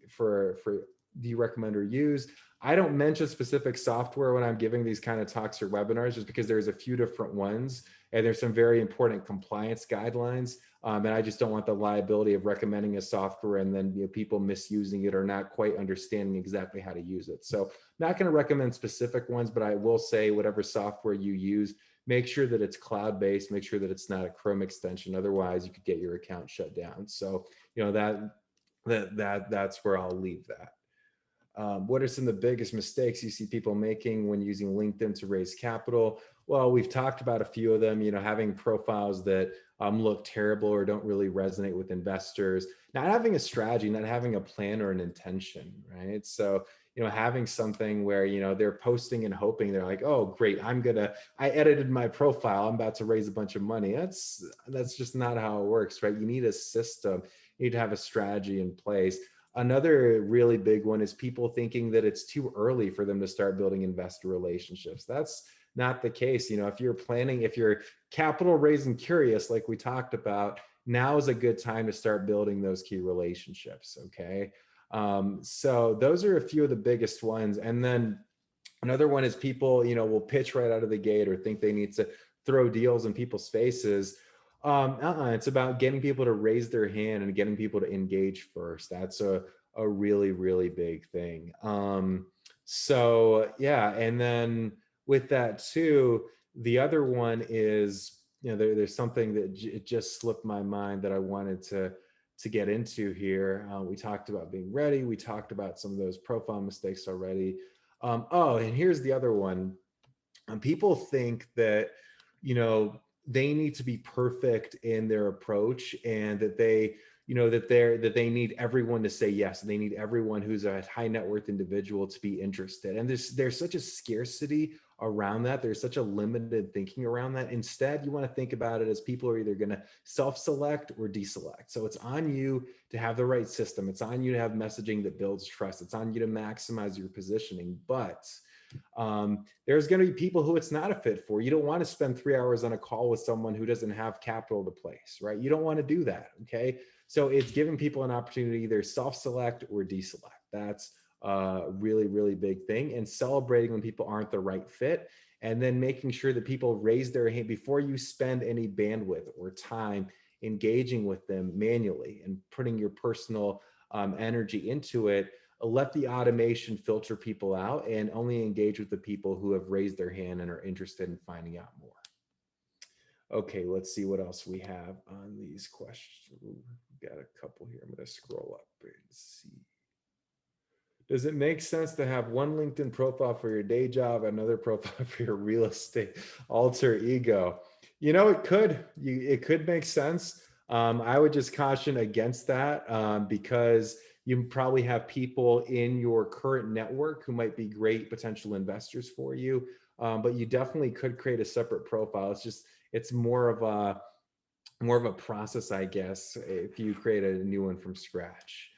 do you recommend or use? I don't mention specific software when I'm giving these kind of talks or webinars, just because there's a few different ones and there's some very important compliance guidelines. And I just don't want the liability of recommending a software and then, you know, people misusing it or not quite understanding exactly how to use it. So I'm not going to recommend specific ones, but I will say whatever software you use, make sure that it's cloud-based, make sure that it's not a Chrome extension. Otherwise you could get your account shut down. So, you know, that's where I'll leave that. What are some of the biggest mistakes you see people making when using LinkedIn to raise capital? Well, we've talked about a few of them, you know, having profiles that look terrible or don't really resonate with investors, not having a strategy, not having a plan or an intention, right? So, you know, having something where, you know, they're posting and hoping, they're like, oh, great, I edited my profile, I'm about to raise a bunch of money. That's just not how it works, right? You need a system, you need to have a strategy in place. Another really big one is people thinking that it's too early for them to start building investor relationships. That's not the case. If you're planning, if you're capital raising curious, like we talked about, now is a good time to start building those key relationships. Okay. So those are a few of the biggest ones. And then another one is people, will pitch right out of the gate or think they need to throw deals in people's faces. It's about getting people to raise their hand and getting people to engage first. That's a really, really big thing. So yeah. And then with that too, the other one is, there's something that it just slipped my mind that I wanted to get into here. We talked about being ready. We talked about some of those profile mistakes already. And here's the other one. People think that, they need to be perfect in their approach, and that they need everyone to say yes. They need everyone who's a high net worth individual to be interested. And there's such a scarcity around that. There's such a limited thinking around that. Instead, you want to think about it as people are either going to self-select or deselect. So it's on you to have the right system. It's on you to have messaging that builds trust. It's on you to maximize your positioning. But there's going to be people who it's not a fit for. You don't want to spend 3 hours on a call with someone who doesn't have capital to place, right? You don't want to do that. Okay. So it's giving people an opportunity to either self-select or deselect. That's a really, really big thing. And celebrating when people aren't the right fit, and then making sure that people raise their hand before you spend any bandwidth or time engaging with them manually and putting your personal energy into it. Let the automation filter people out and only engage with the people who have raised their hand and are interested in finding out more. Okay, let's see what else we have on these questions. Ooh, got a couple here. I'm going to scroll up and see. Does it make sense to have one LinkedIn profile for your day job, another profile for your real estate alter ego? It could. It could make sense. I would just caution against that because you probably have people in your current network who might be great potential investors for you, but you definitely could create a separate profile. It's more of a process, I guess, if you create a new one from scratch.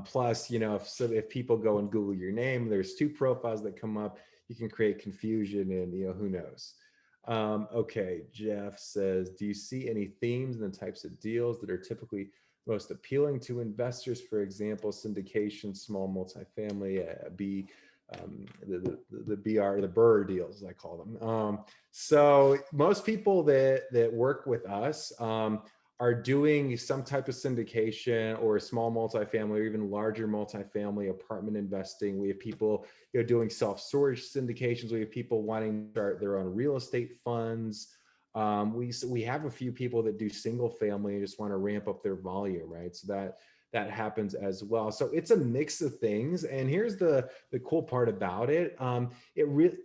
Plus, if people go and Google your name, there's two profiles that come up. You can create confusion, and who knows. Okay, Jeff says, do you see any themes in the types of deals that are typically most appealing to investors? For example, syndication, small multifamily, the BR deals, as I call them. So most people that work with us are doing some type of syndication or small multifamily or even larger multifamily apartment investing. We have people doing self-storage syndications. We have people wanting to start their own real estate funds. We have a few people that do single family and just want to ramp up their volume, right? So that happens as well. So it's a mix of things. And here's the cool part about it.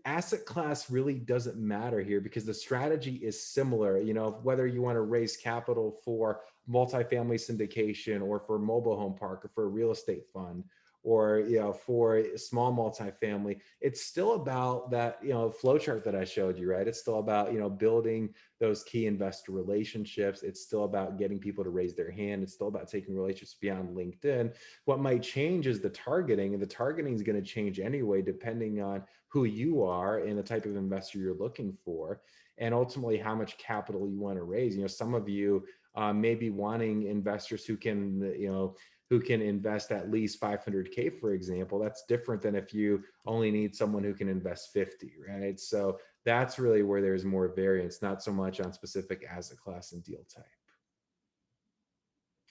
Asset class really doesn't matter here because the strategy is similar. Whether you want to raise capital for multifamily syndication or for mobile home park or for a real estate fund, or for a small multifamily, it's still about that flow chart that I showed you, right? It's still about building those key investor relationships. It's still about getting people to raise their hand. It's still about taking relationships beyond LinkedIn. What might change is the targeting, and the targeting is going to change anyway depending on who you are and the type of investor you're looking for, and ultimately how much capital you want to raise. Some of you may be wanting investors who can invest at least 500K, for example. That's different than if you only need someone who can invest 50, right? So that's really where there's more variance, not so much on specific asset class and deal type.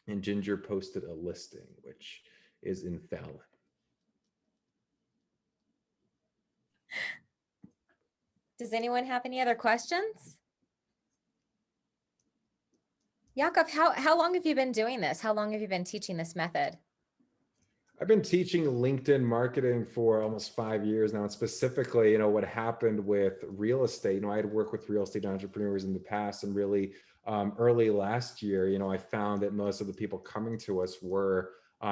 And Ginger posted a listing, which is in Fallon. Does anyone have any other questions? Yakov, how long have you been doing this? How long have you been teaching this method? I've been teaching LinkedIn marketing for almost 5 years now. And specifically, what happened with real estate, I had worked with real estate entrepreneurs in the past, and really early last year, I found that most of the people coming to us were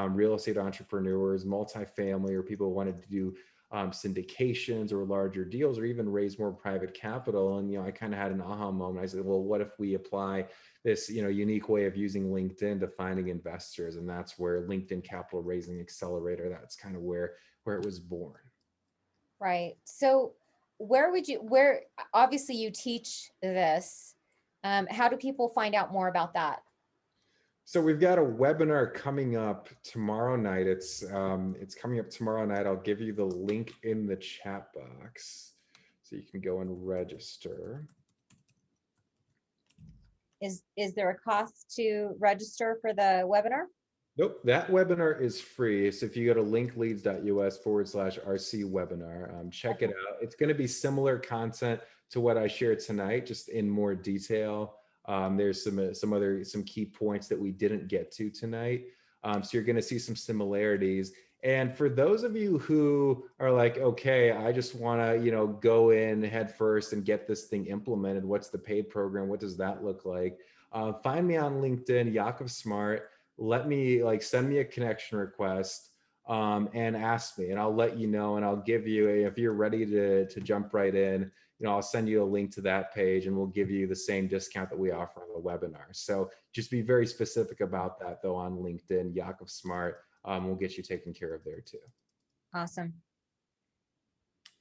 real estate entrepreneurs, multifamily, or people who wanted to do syndications or larger deals, or even raise more private capital. And, I kind of had an aha moment. I said, well, what if we apply this, unique way of using LinkedIn to finding investors? And that's where LinkedIn Capital Raising Accelerator, that's kind of where it was born. Right. So where obviously you teach this. How do people find out more about that? So we've got a webinar coming up tomorrow night. It's coming up tomorrow night. I'll give you the link in the chat box so you can go and register. Is there a cost to register for the webinar? Nope, that webinar is free. So if you go to linkleads.us/RC webinar, check it out. It's going to be similar content to what I shared tonight, just in more detail. There's some key points that we didn't get to tonight. So you're going to see some similarities. And for those of you who are like, okay, I just want to, go in head first and get this thing implemented. What's the paid program? What does that look like? Find me on LinkedIn, Yakov Smart. Let me send me a connection request and ask me, and I'll let you know, and I'll give you if you're ready to jump right in, I'll send you a link to that page and we'll give you the same discount that we offer on the webinar. So just be very specific about that though on LinkedIn, Yakov Smart. We'll get you taken care of there too. Awesome.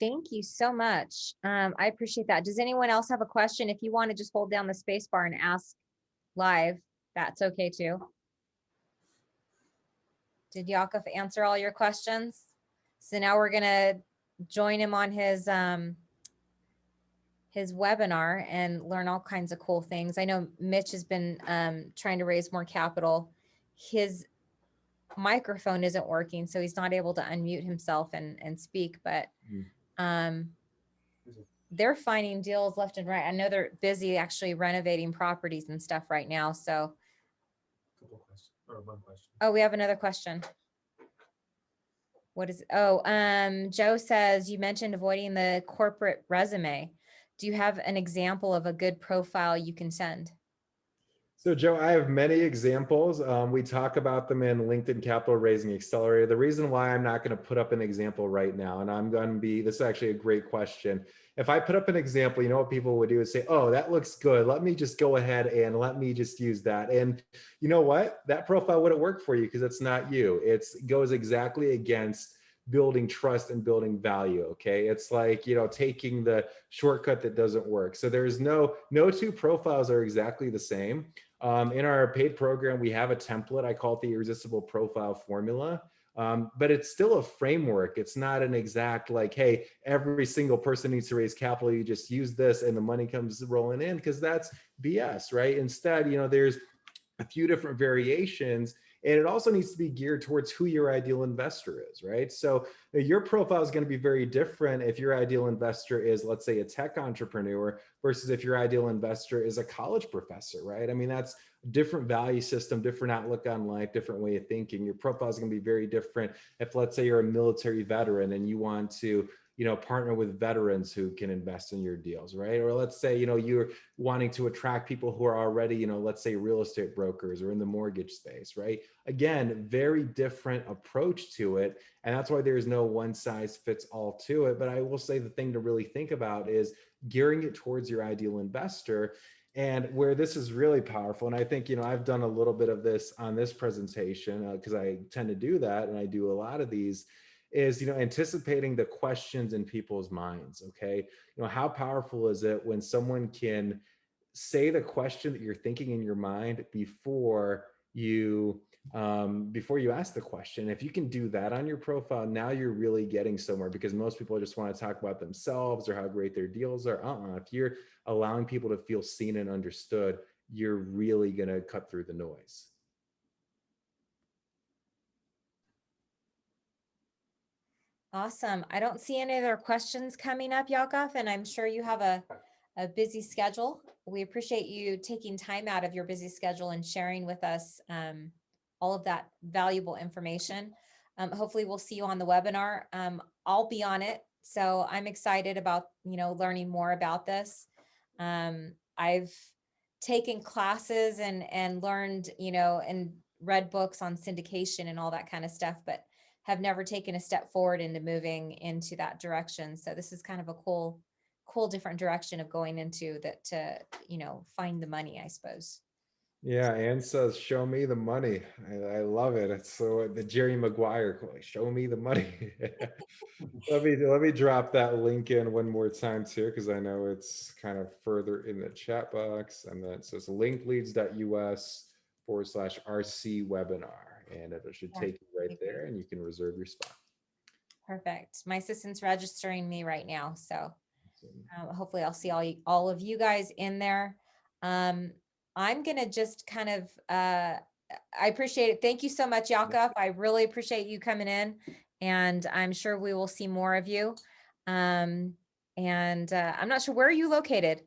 Thank you so much. I appreciate that. Does anyone else have a question? If you want to just hold down the space bar and ask live, that's okay too. Did Yakov answer all your questions? So now we're gonna join him on his webinar and learn all kinds of cool things. I know Mitch has been trying to raise more capital. His microphone isn't working, so he's not able to unmute himself and speak, but they're finding deals left and right. I know they're busy actually renovating properties and stuff right now. So one question. Oh, we have another question. What is, Joe says, you mentioned avoiding the corporate resume. Do you have an example of a good profile you can send? So Joe, I have many examples. We talk about them in LinkedIn Capital Raising Accelerator. The reason why I'm not going to put up an example right now, and I'm going to be, this is actually a great question. If I put up an example, you know what people would do is say, oh, that looks good. Let me just go ahead and let me just use that. And you know what? That profile wouldn't work for you because it's not you. It goes exactly against building trust and building value. Okay. It's like, taking the shortcut that doesn't work. So there's no two profiles are exactly the same. In our paid program, we have a template. I call it the irresistible profile formula. But it's still a framework. It's not an exact hey, every single person needs to raise capital. You just use this and the money comes rolling in, because that's BS, right? Instead, there's a few different variations, and it also needs to be geared towards who your ideal investor is, right? So your profile is going to be very different if your ideal investor is, let's say, a tech entrepreneur versus if your ideal investor is a college professor, right? I mean, that's a different value system, different outlook on life, different way of thinking. Your profile is going to be very different if, let's say, you're a military veteran and you want to partner with veterans who can invest in your deals, right? Or let's say, you're wanting to attract people who are already, let's say real estate brokers or in the mortgage space, right? Again, very different approach to it. And that's why there's no one size fits all to it. But I will say the thing to really think about is gearing it towards your ideal investor. And where this is really powerful, and I think, I've done a little bit of this on this presentation because I tend to do that. And I do a lot of these, is anticipating the questions in people's minds. Okay, how powerful is it when someone can say the question that you're thinking in your mind before you ask the question? If you can do that on your profile, now you're really getting somewhere, because most people just want to talk about themselves or how great their deals are. If you're allowing people to feel seen and understood, you're really going to cut through the noise. Awesome. I don't see any other questions coming up, Yakov, and I'm sure you have a busy schedule. We appreciate you taking time out of your busy schedule and sharing with us all of that valuable information. Hopefully we'll see you on the webinar. I'll be on it, so I'm excited about learning more about this. I've taken classes and learned and read books on syndication and all that kind of stuff, but have never taken a step forward into moving into that direction. So this is kind of a cool different direction of going into that to, find the money, I suppose. Yeah, Ann says, "Show me the money." I love it. It's so the Jerry Maguire quote, "Show me the money." Let me drop that link in one more time too, because I know it's kind of further in the chat box. And then it says linkleads.us/RC webinar, and it should Yeah, take you right thank you. there, and you can reserve your spot. Perfect. My assistant's registering me right now, so So, hopefully I'll see all of you guys in there. I'm gonna just kind of I appreciate it. Thank you so much, Yakov. I really appreciate you coming in, and I'm sure we will see more of you. I'm not sure, where are you located?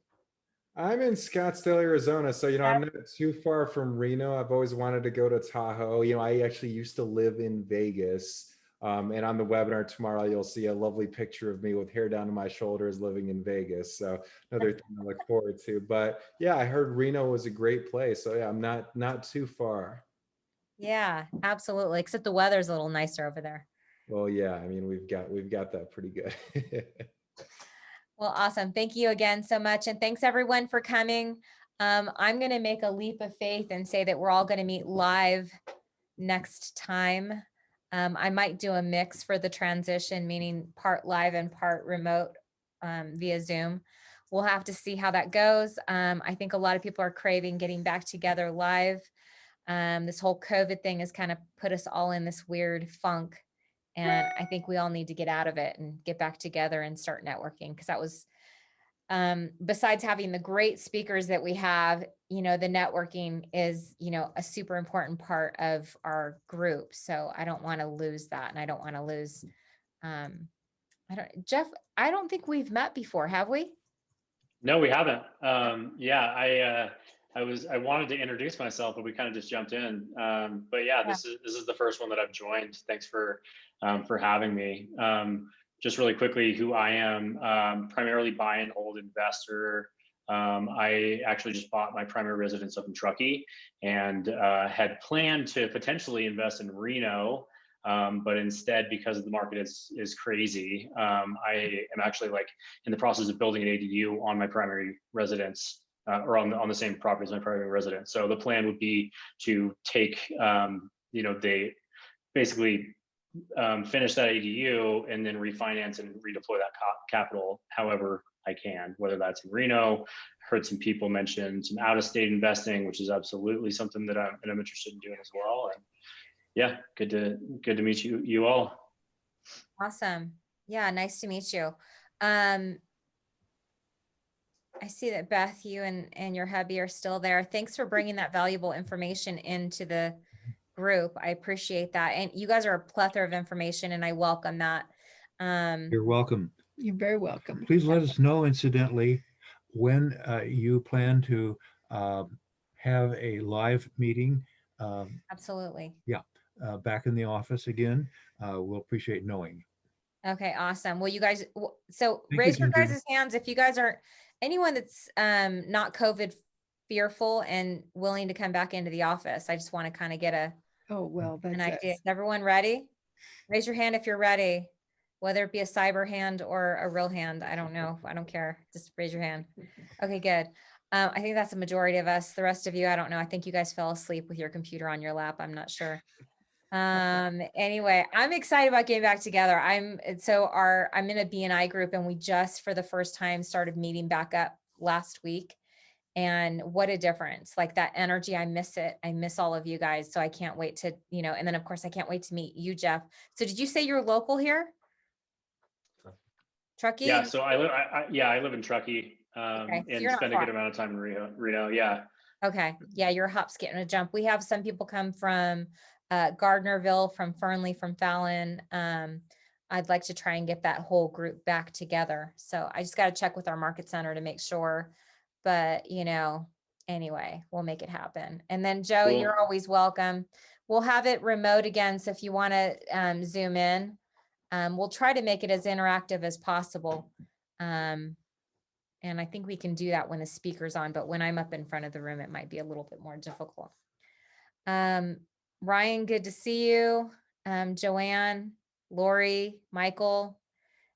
I'm in Scottsdale, Arizona, so I'm not too far from Reno. I've always wanted to go to Tahoe. I actually used to live in Vegas. And on the webinar tomorrow, you'll see a lovely picture of me with hair down to my shoulders living in Vegas. So another thing to look forward to. But yeah, I heard Reno was a great place. So yeah, I'm not too far. Yeah, absolutely. Except the weather's a little nicer over there. Well, yeah, I mean we've got that pretty good. Well, awesome. Thank you again so much. And thanks everyone for coming. I'm going to make a leap of faith and say that we're all going to meet live next time. I might do a mix for the transition, meaning part live and part remote via Zoom. We'll have to see how that goes. I think a lot of people are craving getting back together live. This whole COVID thing has kind of put us all in this weird funk. And I think we all need to get out of it and get back together and start networking, because that was, besides having the great speakers that we have, the networking is, a super important part of our group. So I don't want to lose that. And I don't want to lose, Jeff, I don't think we've met before, have we? No, we haven't. Yeah, I wanted to introduce myself, but we kind of just jumped in. But yeah, this is the first one that I've joined. Thanks for having me. Just really quickly, who I am, primarily buy and hold investor. I actually just bought my primary residence up in Truckee, and had planned to potentially invest in Reno. But instead, because the market is crazy, I am actually in the process of building an ADU on my primary residence, or on the same property as my primary residence. So the plan would be to take, they basically finish that ADU and then refinance and redeploy that capital however I can, whether that's in Reno. Heard some people mention some out-of-state investing, which is absolutely something that I'm interested in doing as well. And yeah, good to meet you all. Awesome. Yeah, nice to meet you. I see that Beth, you and your hubby are still there. Thanks for bringing that valuable information into the group. I appreciate that. And you guys are a plethora of information, and I welcome that. You're welcome. You're very welcome. Please let us know, incidentally, when you plan to have a live meeting. Absolutely. Yeah, back in the office again. We'll appreciate knowing. Okay, awesome. Well, you guys, so Thank raise you, your Ginger. guys' hands if you guys are, anyone that's not COVID fearful and willing to come back into the office. I just want to kind of get an idea. Is everyone ready? Raise your hand if you're ready, whether it be a cyber hand or a real hand. I don't know. I don't care. Just raise your hand. Okay, good. I think that's a majority of us. The rest of you, I don't know. I think you guys fell asleep with your computer on your lap. I'm not sure. Anyway, I'm excited about getting back together. I'm in a BNI group, and we just for the first time started meeting back up last week. And what a difference, like that energy. I miss it. I miss all of you guys. So I can't wait to, and then of course I can't wait to meet you, Jeff. So did you say you're local here? Truckee? Yeah, so I live in Truckee, Okay, so and spend a good amount of time in Reno. Yeah. Okay. Yeah, you're a hop, skip, and a jump. We have some people come from Gardnerville, from Fernley, from Fallon. I'd like to try and get that whole group back together. So I just got to check with our market center to make sure. But, anyway, we'll make it happen. And then Joe, Cool. You're always welcome. We'll have it remote again. So if you want to Zoom in, we'll try to make it as interactive as possible. And I think we can do that when the speaker's on, but when I'm up in front of the room, it might be a little bit more difficult. Ryan, good to see you. Joanne, Lori, Michael,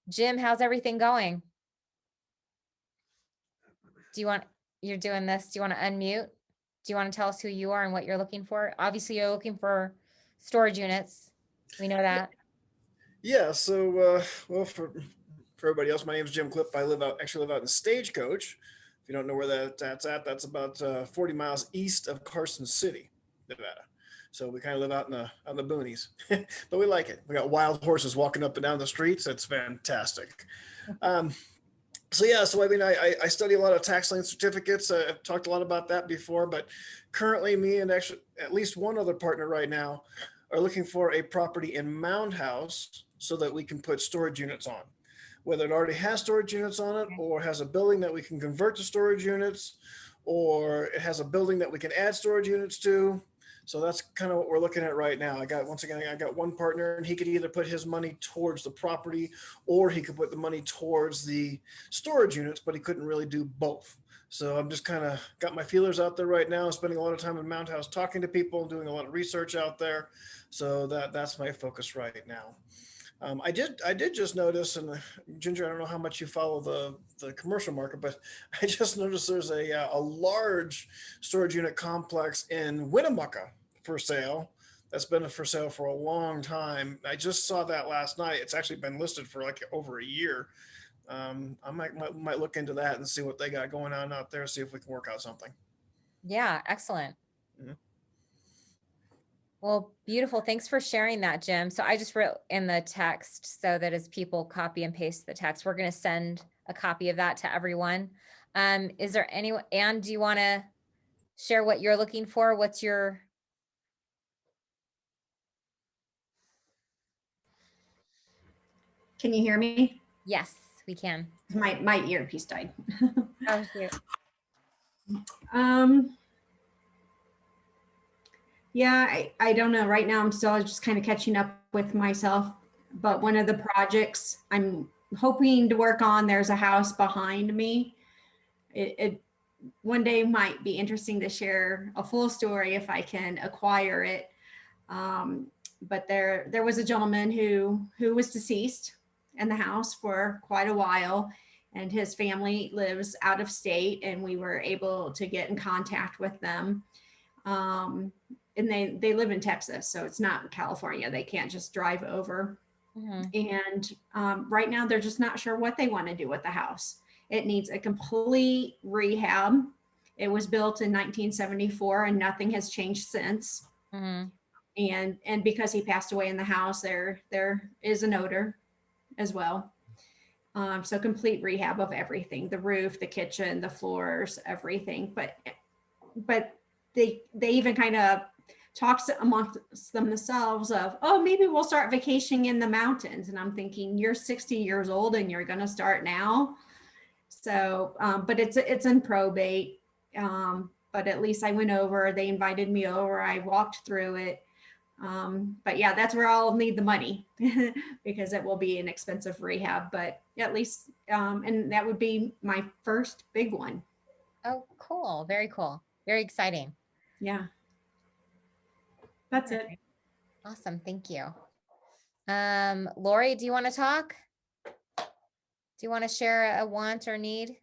Jim, how's everything going? You're doing this. Do you want to unmute? Do you want to tell us who you are and what you're looking for? Obviously, you're looking for storage units. We know that. Yeah. So, well, for everybody else, my name is Jim Clip. I actually live out in Stagecoach. If you don't know where that's at, that's about 40 miles east of Carson City, Nevada. So we kind of live out in the boonies, but we like it. We got wild horses walking up and down the streets. It's fantastic. Um, so yeah, so I mean, I study a lot of tax lien certificates. I've talked a lot about that before, but currently, me and actually at least one other partner right now are looking for a property in Mound House so that we can put storage units on, whether it already has storage units on it or has a building that we can convert to storage units, or it has a building that we can add storage units to. So that's kind of what we're looking at right now. I got one partner, and he could either put his money towards the property or he could put the money towards the storage units, but he couldn't really do both. So I'm just kind of got my feelers out there right now, spending a lot of time in Mount House talking to people, doing a lot of research out there. So that's my focus right now. I did just notice, and Ginger, I don't know how much you follow the commercial market, but I just noticed there's a large storage unit complex in Winnemucca for sale. That's been for sale for a long time. I just saw that last night. It's actually been listed for like over a year. I might look into that and see what they got going on out there. See if we can work out something. Yeah, excellent. Mhm. Well, beautiful. Thanks for sharing that, Jim. So I just wrote in the text so that as people copy and paste the text, we're going to send a copy of that to everyone. Is there any, Anne, do you want to share what you're looking for? What's your... Can you hear me? Yes, we can. My earpiece died. Oh, shoot. Yeah, I don't know. Right now, I'm still just kind of catching up with myself. But one of the projects I'm hoping to work on, there's a house behind me. It one day might be interesting to share a full story if I can acquire it. But there was a gentleman who was deceased in the house for quite a while, and his family lives out of state, and we were able to get in contact with them. And they live in Texas, so it's not California. They can't just drive over. And right now they're just not sure what they want to do with the house. It needs a complete rehab. It was built in 1974 and nothing has changed since. And because he passed away in the house, there is an odor as well. So complete rehab of everything, the roof, the kitchen, the floors, everything. But they even kind of talks amongst themselves of, oh, maybe we'll start vacationing in the mountains. And I'm thinking, you're 60 years old and you're going to start now. So, but it's in probate. But at least I went over, they invited me over, I walked through it. But yeah, that's where I'll need the money because it will be an expensive rehab, but at least, and that would be my first big one. Oh, cool. Very cool. Very exciting. Yeah. That's it. Awesome. Thank you. Lori, do you want to talk? Do you want to share a want or need?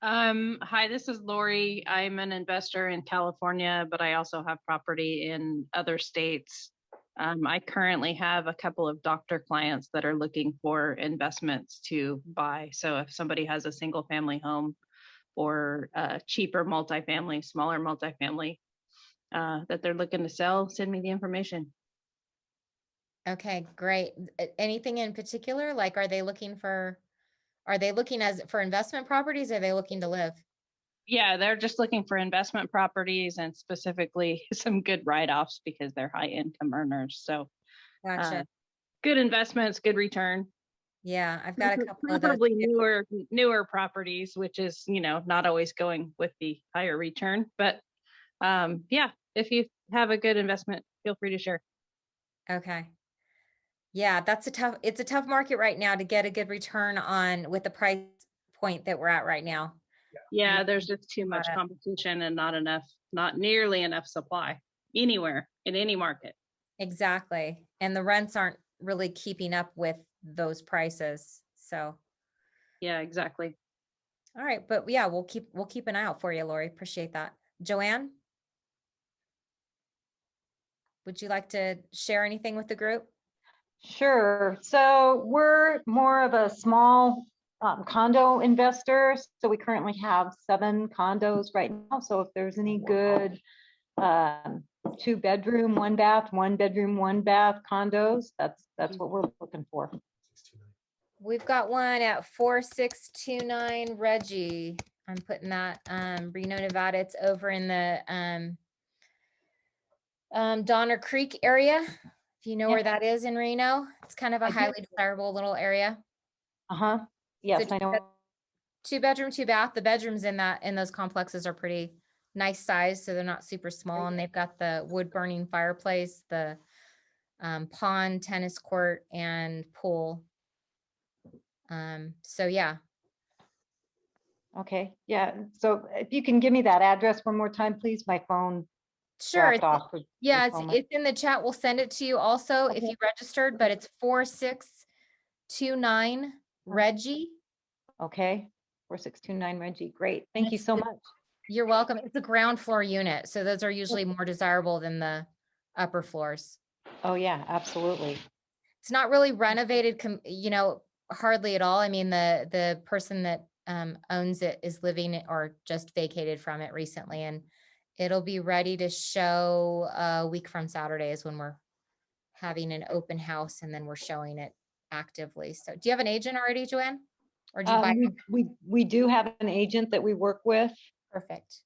Hi, this is Lori. I'm an investor in California, but I also have property in other states. I currently have a couple of doctor clients that are looking for investments to buy. So if somebody has a single family home or a cheaper multifamily, smaller multifamily that they're looking to sell, send me the information. Okay, great. Anything in particular? Like, are they looking for investment properties? Or are they looking to live? Yeah, they're just looking for investment properties and specifically some good write-offs because they're high income earners. So Gotcha. Good investments, good return. Yeah, I've got a couple of those. Probably newer properties, which is, not always going with the higher return. But yeah, if you have a good investment, feel free to share. Okay. Yeah, it's a tough market right now to get a good return on with the price point that we're at right now. Yeah, there's just too much competition and not nearly enough supply anywhere in any market. Exactly. And the rents aren't really keeping up with those prices. So yeah, exactly. All right, but yeah, we'll keep an eye out for you, Lori. Appreciate that. Joanne? Would you like to share anything with the group? Sure. So we're more of a small condo investor. So we currently have 7 condos right now. So if there's any good 2-bedroom, 1-bath, 1-bedroom, 1-bath condos, that's what we're looking for. We've got one at 4629 Reggie. I'm putting that Reno, Nevada. It's over in the Donner Creek area. If you know where that is in Reno, it's kind of a highly desirable little area. Yes, So I know. 2-bedroom, 2-bath. The bedrooms in those complexes are pretty nice size, so they're not super small. And they've got the wood burning fireplace, the pond, tennis court, and pool. So yeah. Okay, yeah. So if you can give me that address one more time, please. My phone Sure. dropped off. Yeah, it's in the chat. We'll send it to you also if Okay. you registered, but it's 4629 Reggie. Okay, 4629 Reggie. Great. Thank you so much. You're welcome. It's a ground floor unit, so those are usually more desirable than the upper floors. Oh, yeah, absolutely. It's not really renovated, hardly at all. I mean, the person that owns it is living or just vacated from it recently, and it'll be ready to show a week from Saturday is when we're having an open house, and then we're showing it actively. So do you have an agent already, Joanne? Or do you buy? We do have an agent that we work with. Perfect.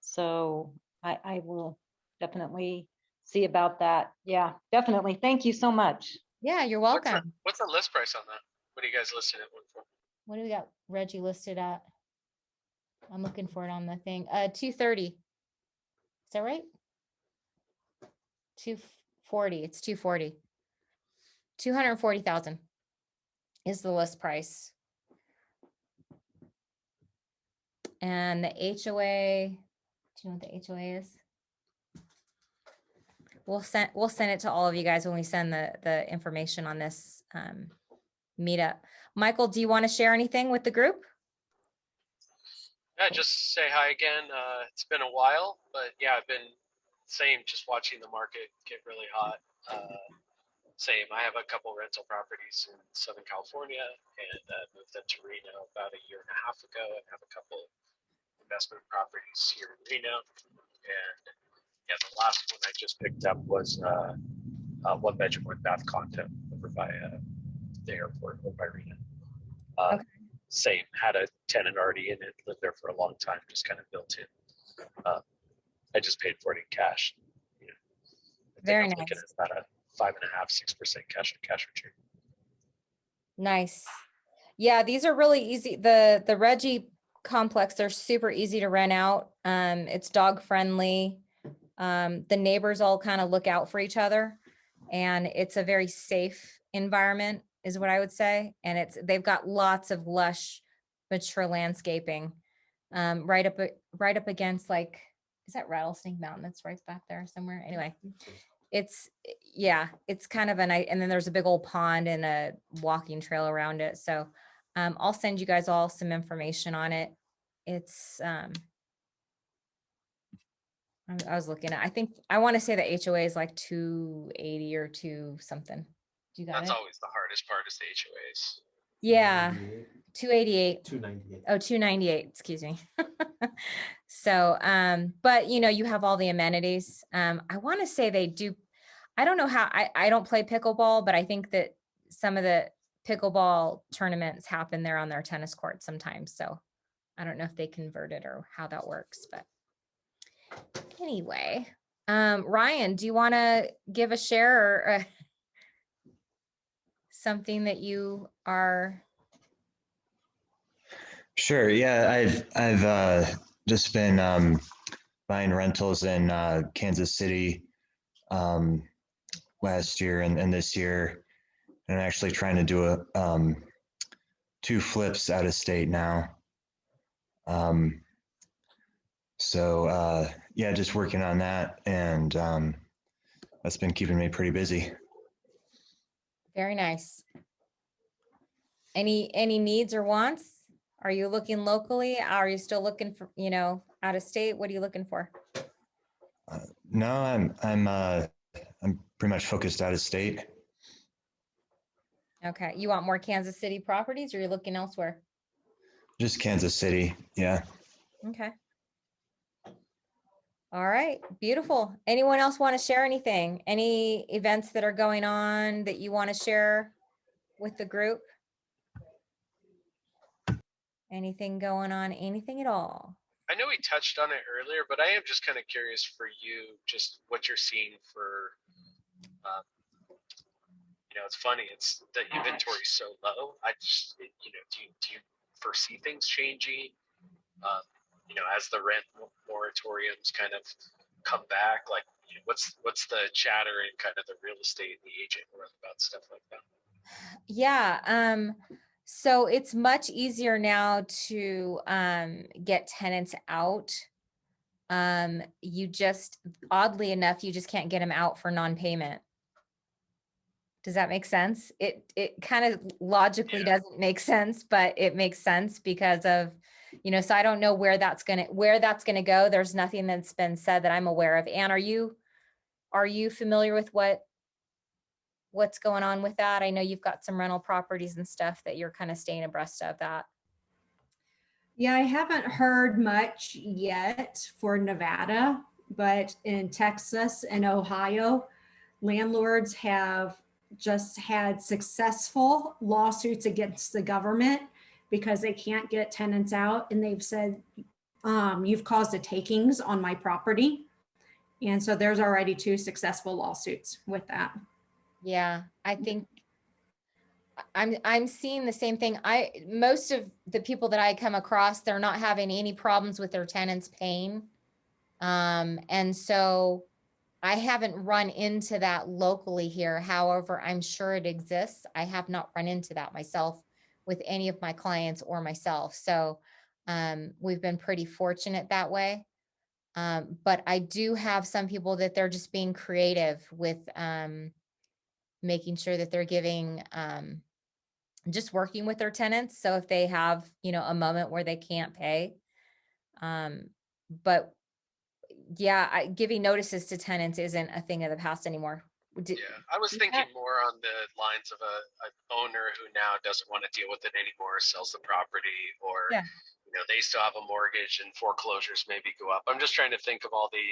So I will definitely see about that. Yeah, definitely. Thank you so much. Yeah, you're welcome. What's the list price on that? What are you guys listed at one for? What do we got Reggie listed at? I'm looking for it on the thing. 230. Is that right? 240. It's 240. 240,000 is the list price. And the HOA, do you know what the HOA is? We'll send it to all of you guys when we send the information on this meetup. Michael, do you want to share anything with the group? Yeah, just say hi again. It's been a while, but yeah, I've been just watching the market get really hot. Same, I have a couple rental properties in Southern California and moved them to Reno about a year and a half ago, and have a couple investment properties here in Reno. And yeah, the last one I just picked up was a 1-bedroom, 1-bath condo over by the airport over by Reno. Okay. Same, had a tenant already in it, lived there for a long time, just kind of built in. I just paid for it in cash. I think Very I'm nice. looking at about a 5.5–6% cash return. Nice. Yeah, these are really easy. The Reggie complex, they're super easy to rent out. It's dog friendly. The neighbors all kind of look out for each other, and it's a very safe environment is what I would say. And they've got lots of lush, mature landscaping, right up against, like, is that Rattlesnake Mountain that's right back there somewhere? Anyway, it's kind of a nice, and then there's a big old pond and a walking trail around it. So I'll send you guys all some information on it. It's I was looking at, I want to say the HOA is like 280 or 2 something. Do you got That's it? always the hardest part, is the HOAs. Yeah. 288. 298. Oh, 298, excuse me. So, but you have all the amenities. I want to say they do. I don't know how, I don't play pickleball, but I think that some of the pickleball tournaments happen there on their tennis court sometimes. So I don't know if they convert it or how that works, but anyway, Ryan, do you want to give a share or something that you are? Sure. Yeah, I've just been buying rentals in Kansas City last year and this year, and I'm actually trying to do 2 flips out of state now. So yeah, just working on that, and that's been keeping me pretty busy. Very nice. Any needs or wants? Are you looking locally? Are you still looking for, out of state? What are you looking for? No, I'm pretty much focused out of state. Okay. You want more Kansas City properties, or you're looking elsewhere? Just Kansas City. Yeah. Okay. All right. Beautiful. Anyone else want to share anything? Any events that are going on that you want to share with the group? Anything going on? Anything at all? I know we touched on it earlier, but I am just kind of curious for you, just what you're seeing for, it's funny. It's the inventory is so low. I just, do you foresee things changing? As the rent moratoriums kind of come back, like what's the chatter in kind of the real estate and the agent world about stuff like that? Yeah. So it's much easier now to get tenants out. You just, oddly enough, you just can't get them out for non-payment. Does that make sense? It kind of logically doesn't make sense, but it makes sense because of, so I don't know where that's gonna go. There's nothing that's been said that I'm aware of. Anne, are you familiar with what's going on with that? I know you've got some rental properties and stuff that you're kind of staying abreast of that. Yeah, I haven't heard much yet for Nevada, but in Texas and Ohio, landlords have just had successful lawsuits against the government because they can't get tenants out. And they've said, you've caused a takings on my property. And so there's already 2 successful lawsuits with that. Yeah, I think I'm seeing the same thing. Most of the people that I come across, they're not having any problems with their tenants paying. And so I haven't run into that locally here. However, I'm sure it exists. I have not run into that myself with any of my clients or myself. So we've been pretty fortunate that way. But I do have some people that they're just being creative with making sure that they're giving, just working with their tenants. So if they have, a moment where they can't pay, but yeah, giving notices to tenants isn't a thing of the past anymore. I was thinking more on the lines of an owner who now doesn't want to deal with it anymore, sells the property, or they still have a mortgage and foreclosures maybe go up. I'm just trying to think of all the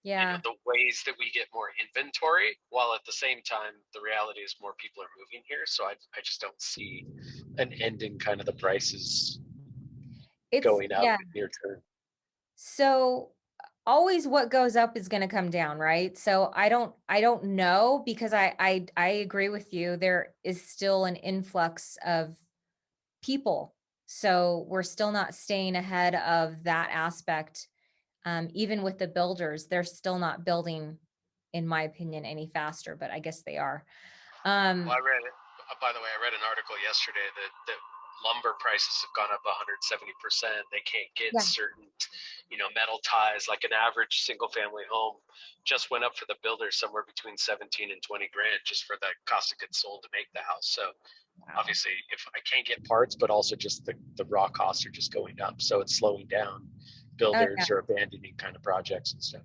the ways that we get more inventory, while at the same time the reality is more people are moving here. So I just don't see an end in kind of the prices going up near term. So always what goes up is going to come down, right? So I don't know, because I agree with you. There is still an influx of people. So we're still not staying ahead of that aspect. Even with the builders, they're still not building, in my opinion, any faster, but I guess they are. Well, I read it. By the way, I read an article yesterday that lumber prices have gone up 170%. They can't get certain, metal ties. Like an average single family home just went up for the builder somewhere between 17 and 20 grand just for the cost of goods sold to make the house. So obviously, if I can't get parts, but also just the raw costs are just going up, so it's slowing down. Builders are abandoning kind of projects and stuff.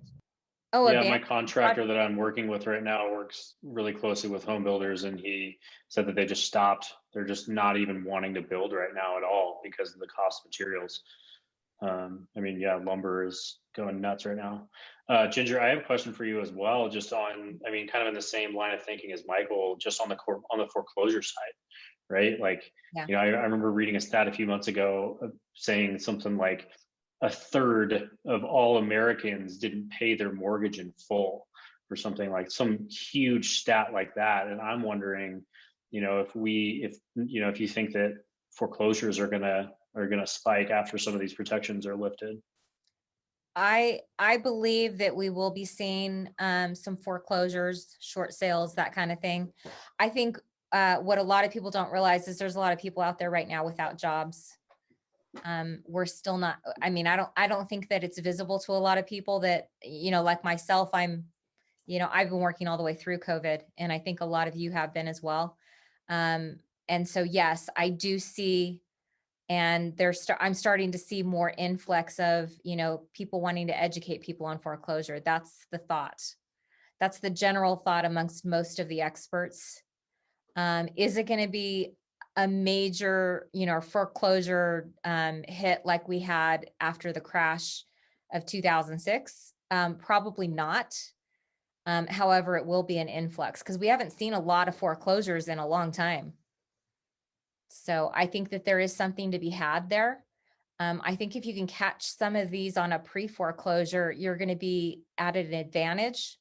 Yeah, my contractor that I'm working with right now works really closely with home builders, and he said that they just stopped. They're just not even wanting to build right now at all because of the cost of materials. Lumber is going nuts right now. Ginger, I have a question for you as well, just on, kind of in the same line of thinking as Michael, just on the foreclosure side, right? Like, I remember reading a stat a few months ago saying something like a third of all Americans didn't pay their mortgage in full, or something, like some huge stat like that. And I'm wondering, if you think that foreclosures are gonna spike after some of these protections are lifted. I believe that we will be seeing some foreclosures, short sales, that kind of thing. I think what a lot of people don't realize is there's a lot of people out there right now without jobs. We're still not, I don't think that it's visible to a lot of people that, like myself, I've been working all the way through COVID, and I think a lot of you have been as well. And so, yes, I do see And I'm starting to see more influx of, people wanting to educate people on foreclosure. That's the thought. That's the general thought amongst most of the experts. Is it going to be a major, foreclosure hit like we had after the crash of 2006? Probably not. However, it will be an influx because we haven't seen a lot of foreclosures in a long time. So I think that there is something to be had there. I think if you can catch some of these on a pre-foreclosure, you're going to be at an advantage.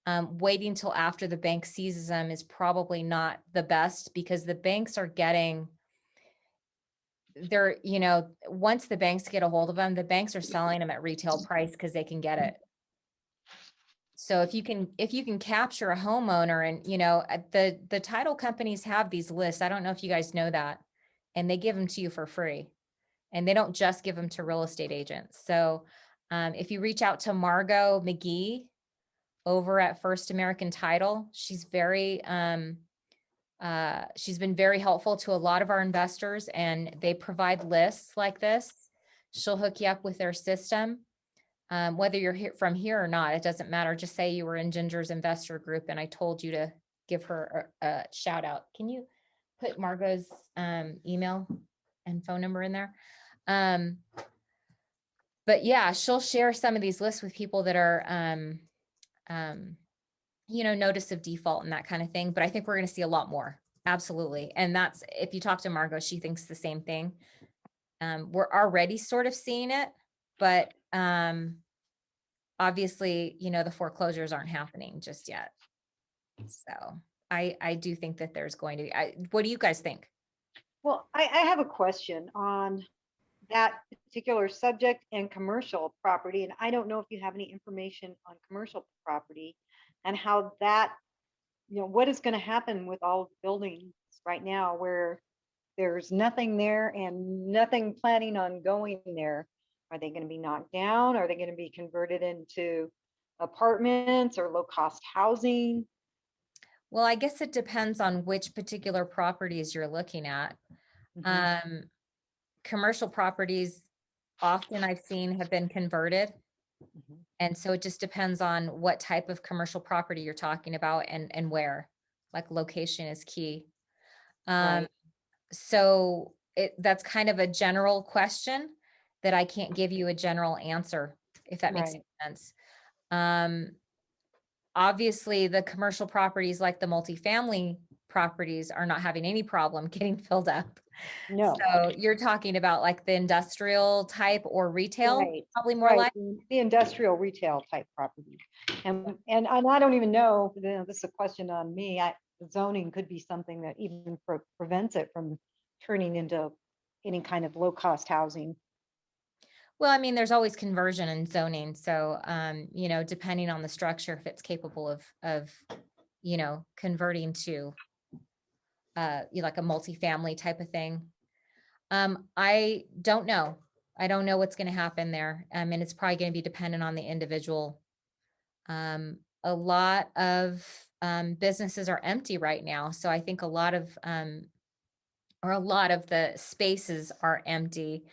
Waiting till after the bank seizes them is probably not the best because the banks are getting once the banks get a hold of them, the banks are selling them at retail price because they can get it. So if you can capture a homeowner and, the title companies have these lists. I don't know if you guys know that, and they give them to you for free, and they don't just give them to real estate agents. So if you reach out to Margot McGee over at First American Title, she's been very helpful to a lot of our investors, and they provide lists like this. She'll hook you up with their system. Whether you're from here or not, it doesn't matter. Just say you were in Ginger's investor group and I told you to give her a shout out. Can you put Margot's email and phone number in there? But yeah, she'll share some of these lists with people that are, notice of default and that kind of thing. But I think we're going to see a lot more. Absolutely. And that's, if you talk to Margot, she thinks the same thing. We're already sort of seeing it, but obviously, the foreclosures aren't happening just yet. So I do think that there's going to be, what do you guys think? Well, I have a question on that particular subject and commercial property. And I don't know if you have any information on commercial property and how that, what is going to happen with all buildings right now where there's nothing there and nothing planning on going there. Are they going to be knocked down? Are they going to be converted into apartments or low cost housing? Well, I guess it depends on which particular properties you're looking at. Commercial properties often I've seen have been converted. And so it just depends on what type of commercial property you're talking about and where. Like location is key. Right. So that's kind of a general question that I can't give you a general answer, if that makes Right. sense. Obviously, the commercial properties like the multifamily properties are not having any problem getting filled up. No. So you're talking about like the industrial type or retail, Right. probably more Right. like. The industrial retail type property. And I don't even know, this is a question on me. Zoning could be something that even prevents it from turning into any kind of low cost housing. Well, I mean, there's always conversion and zoning. So, depending on the structure, if it's capable of converting to like a multifamily type of thing. I don't know. I don't know what's going to happen there. And it's probably going to be dependent on the individual. A lot of businesses are empty right now. So I think a lot of the spaces are empty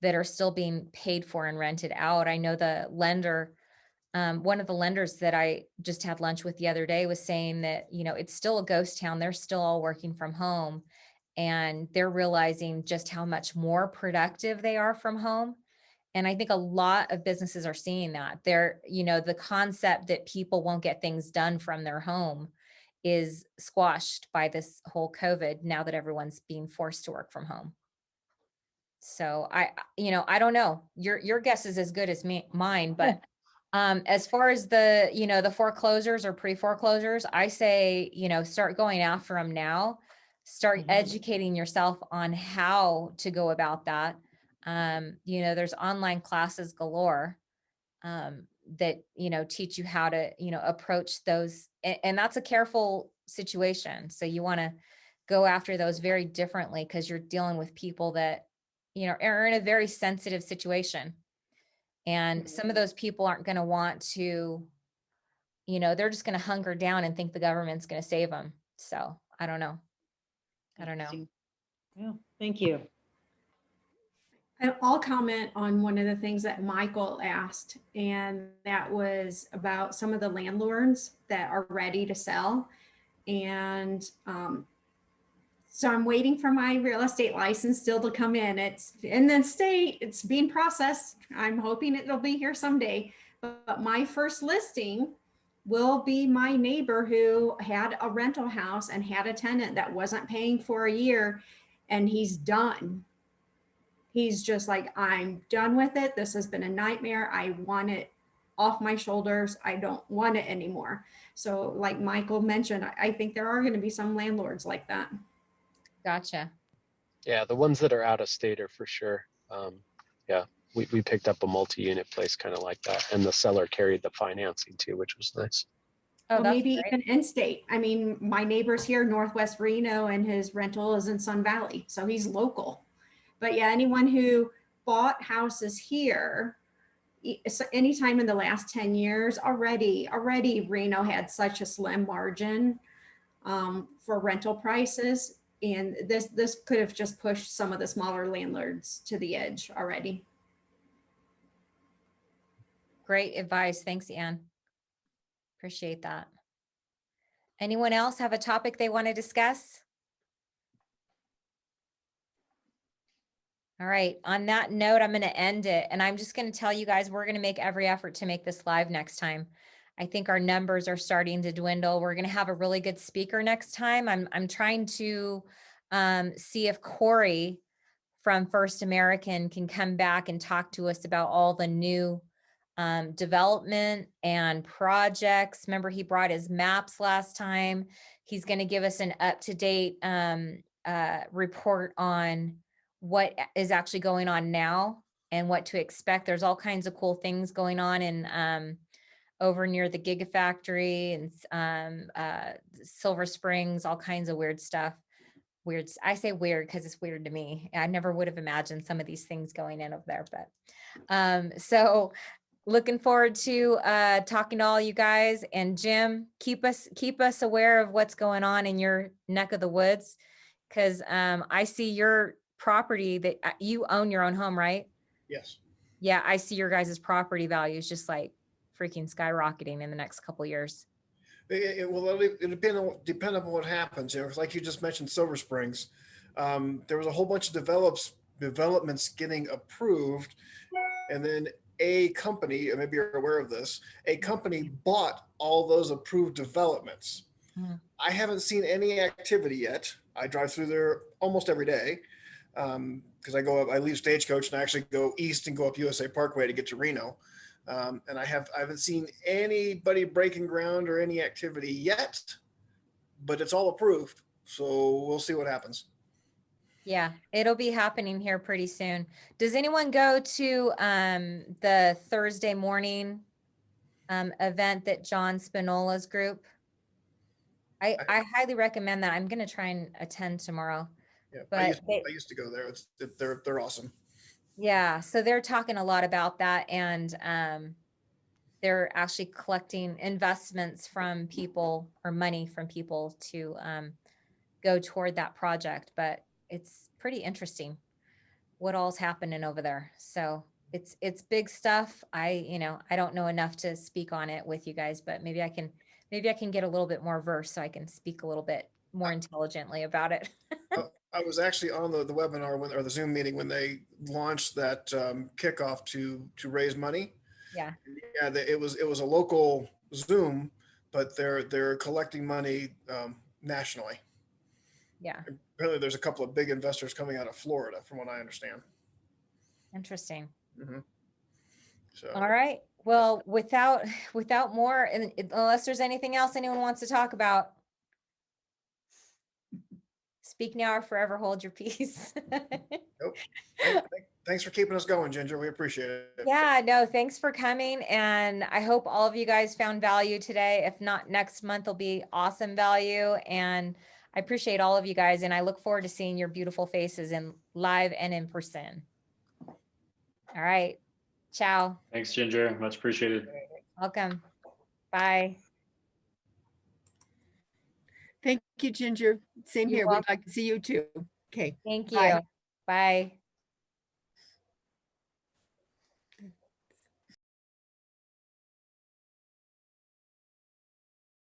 that are still being paid for and rented out. I know the lender, one of the lenders that I just had lunch with the other day was saying that, it's still a ghost town. They're still all working from home, and they're realizing just how much more productive they are from home. And I think a lot of businesses are seeing that. They're, the concept that people won't get things done from their home is squashed by this whole COVID now that everyone's being forced to work from home. So I don't know. Your guess is as good as mine, but as far as the, the foreclosures or pre-foreclosures, I say, start going after them now. Start educating yourself on how to go about that. There's online classes galore that, teach you how to, approach those. And that's a careful situation. So you want to go after those very differently because you're dealing with people that, are in a very sensitive situation. And some of those people aren't going to want to, they're just going to hunker down and think the government's going to save them. So I don't know. Yeah. Thank you. And I'll comment on one of the things that Michael asked, and that was about some of the landlords that are ready to sell. And so I'm waiting for my real estate license still to come in. It's in the state, it's being processed. I'm hoping it'll be here someday. But my first listing will be my neighbor who had a rental house and had a tenant that wasn't paying for a year, and he's done. He's just like, I'm done with it. This has been a nightmare. I want it off my shoulders. I don't want it anymore. So like Michael mentioned, I think there are going to be some landlords like that. Gotcha. Yeah, the ones that are out of state are for sure. Yeah, we picked up a multi-unit place kind of like that, and the seller carried the financing too, which was nice. Oh, Well, that's maybe great. even in-state. I mean, my neighbor's here, Northwest Reno, and his rental is in Sun Valley, so he's local. But yeah, anyone who bought houses here, anytime in the last 10 years, already Reno had such a slim margin for rental prices. And this could have just pushed some of the smaller landlords to the edge already. Great advice. Thanks, Ann. Appreciate that. Anyone else have a topic they want to discuss? All right. On that note, I'm going to end it. And I'm just going to tell you guys, we're going to make every effort to make this live next time. I think our numbers are starting to dwindle. We're going to have a really good speaker next time. I'm trying to see if Corey from First American can come back and talk to us about all the new development and projects. Remember, he brought his maps last time. He's going to give us an up-to-date report on what is actually going on now and what to expect. There's all kinds of cool things going on in over near the Gigafactory and Silver Springs, all kinds of weird stuff. Weird. I say weird because it's weird to me. I never would have imagined some of these things going in over there, but so looking forward to talking to all you guys. And Jim, keep us aware of what's going on in your neck of the woods, because I see your property that you own your own home, right? Yes. Yeah, I see your guys' property values just like freaking skyrocketing in the next couple of years. It will depend on what happens. You know, 'cause like you just mentioned, Silver Springs. There was a whole bunch of developments getting approved, and then a company, and maybe you're aware of this, a company bought all those approved developments. Mhm. I haven't seen any activity yet. I drive through there almost every day because I go up. I leave Stagecoach and I actually go east and go up USA Parkway to get to Reno. And I haven't seen anybody breaking ground or any activity yet, but it's all approved. So we'll see what happens. Yeah, it'll be happening here pretty soon. Does anyone go to the Thursday morning event that John Spinola's group? I highly recommend that. I'm going to try and attend tomorrow. Yeah, but I used to go there. They're awesome. Yeah, so they're talking a lot about that, and they're actually collecting investments from people or money from people to go toward that project. But it's pretty interesting what all's happening over there. So it's big stuff. I don't know enough to speak on it with you guys, but maybe I can get a little bit more versed so I can speak a little bit more intelligently about it. I was actually on the webinar or the Zoom meeting when they launched that kickoff to raise money. Yeah. Yeah, it was a local Zoom, but they're collecting money nationally. Yeah. Apparently, there's a couple of big investors coming out of Florida, from what I understand. Interesting. Mm-hmm. So. All right. Well, without more, and unless there's anything else anyone wants to talk about, speak now or forever hold your peace. Nope. Thanks for keeping us going, Ginger. We appreciate it. Yeah, no, thanks for coming. And I hope all of you guys found value today. If not, next month will be awesome value. And I appreciate all of you guys. And I look forward to seeing your beautiful faces in live and in person. All right. Ciao. Thanks, Ginger. Much appreciated. Welcome. Bye. Thank you, Ginger. Same You're here. welcome. We'd like to see you too. Okay. Thank you. Bye. Bye.